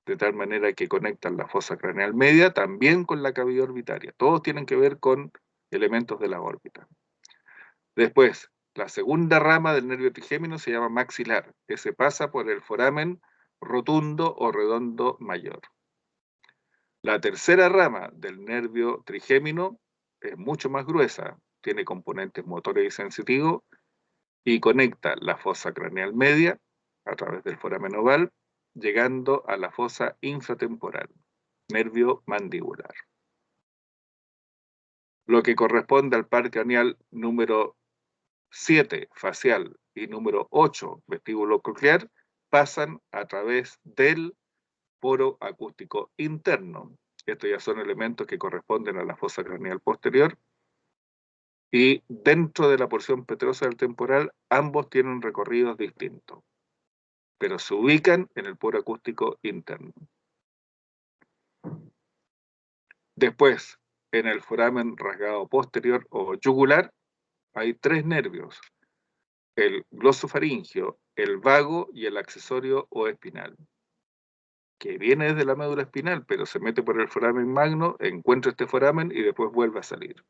De tal manera que conectan la fosa craneal media también con la cavidad orbitaria. Todos tienen que ver con elementos de la órbita. Después, la segunda rama del nervio trigémino se llama maxilar. Ese pasa por el foramen rotundo o redondo mayor. La tercera rama del nervio trigémino es mucho más gruesa, tiene componentes motores y sensitivos y conecta la fosa craneal media a través del foramen oval, llegando a la fosa infratemporal, nervio mandibular. Lo que corresponde al par craneal número 7, facial, y número 8, vestíbulo coclear, pasan a través del poro acústico interno. Estos ya son elementos que corresponden a la fosa craneal posterior, y dentro de la porción petrosa del temporal, ambos tienen recorridos distintos, pero se ubican en el poro acústico interno. Después, en el foramen rasgado posterior o yugular, hay 3 nervios: el glosofaringeo, el vago y el accesorio o espinal, que viene desde la médula espinal, pero se mete por el foramen magno, encuentra este foramen y después vuelve a salir.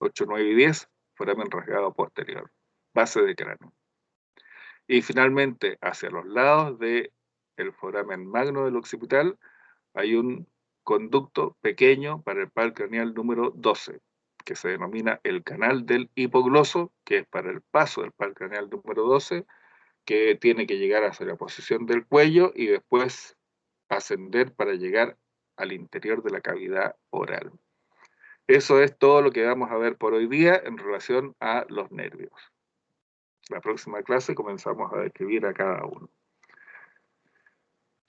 8, 9 y 10, foramen rasgado posterior, base de cráneo. Y finalmente, hacia los lados del foramen magno del occipital, hay un conducto pequeño para el par craneal número 12, que se denomina el canal del hipogloso, que es para el paso del par craneal número 12, que tiene que llegar hacia la posición del cuello y después ascender para llegar al interior de la cavidad oral. Eso es todo lo que vamos a ver por hoy día en relación a los nervios. La próxima clase comenzamos a describir a cada uno.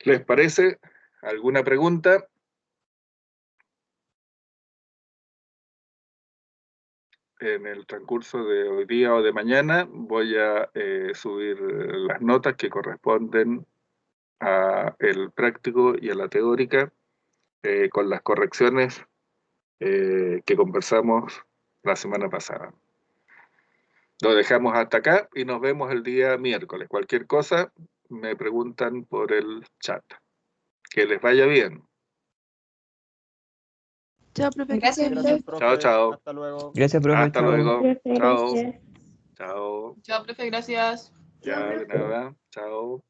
¿Les parece? ¿Alguna pregunta? En el transcurso de hoy día o de mañana voy a subir las notas que corresponden a el práctico y a la teórica, con las correcciones que conversamos la semana pasada. Lo dejamos hasta acá y nos vemos el día miércoles. Cualquier cosa me preguntan por el chat. Que les vaya bien. Chao, profe. Gracias, Gracias, profe. Chao, chao. Hasta luego. Gracias, profe. Hasta Chao. luego. Chao. Gracias. Chao. Chao, profe, gracias. Ya, de nada. Chao.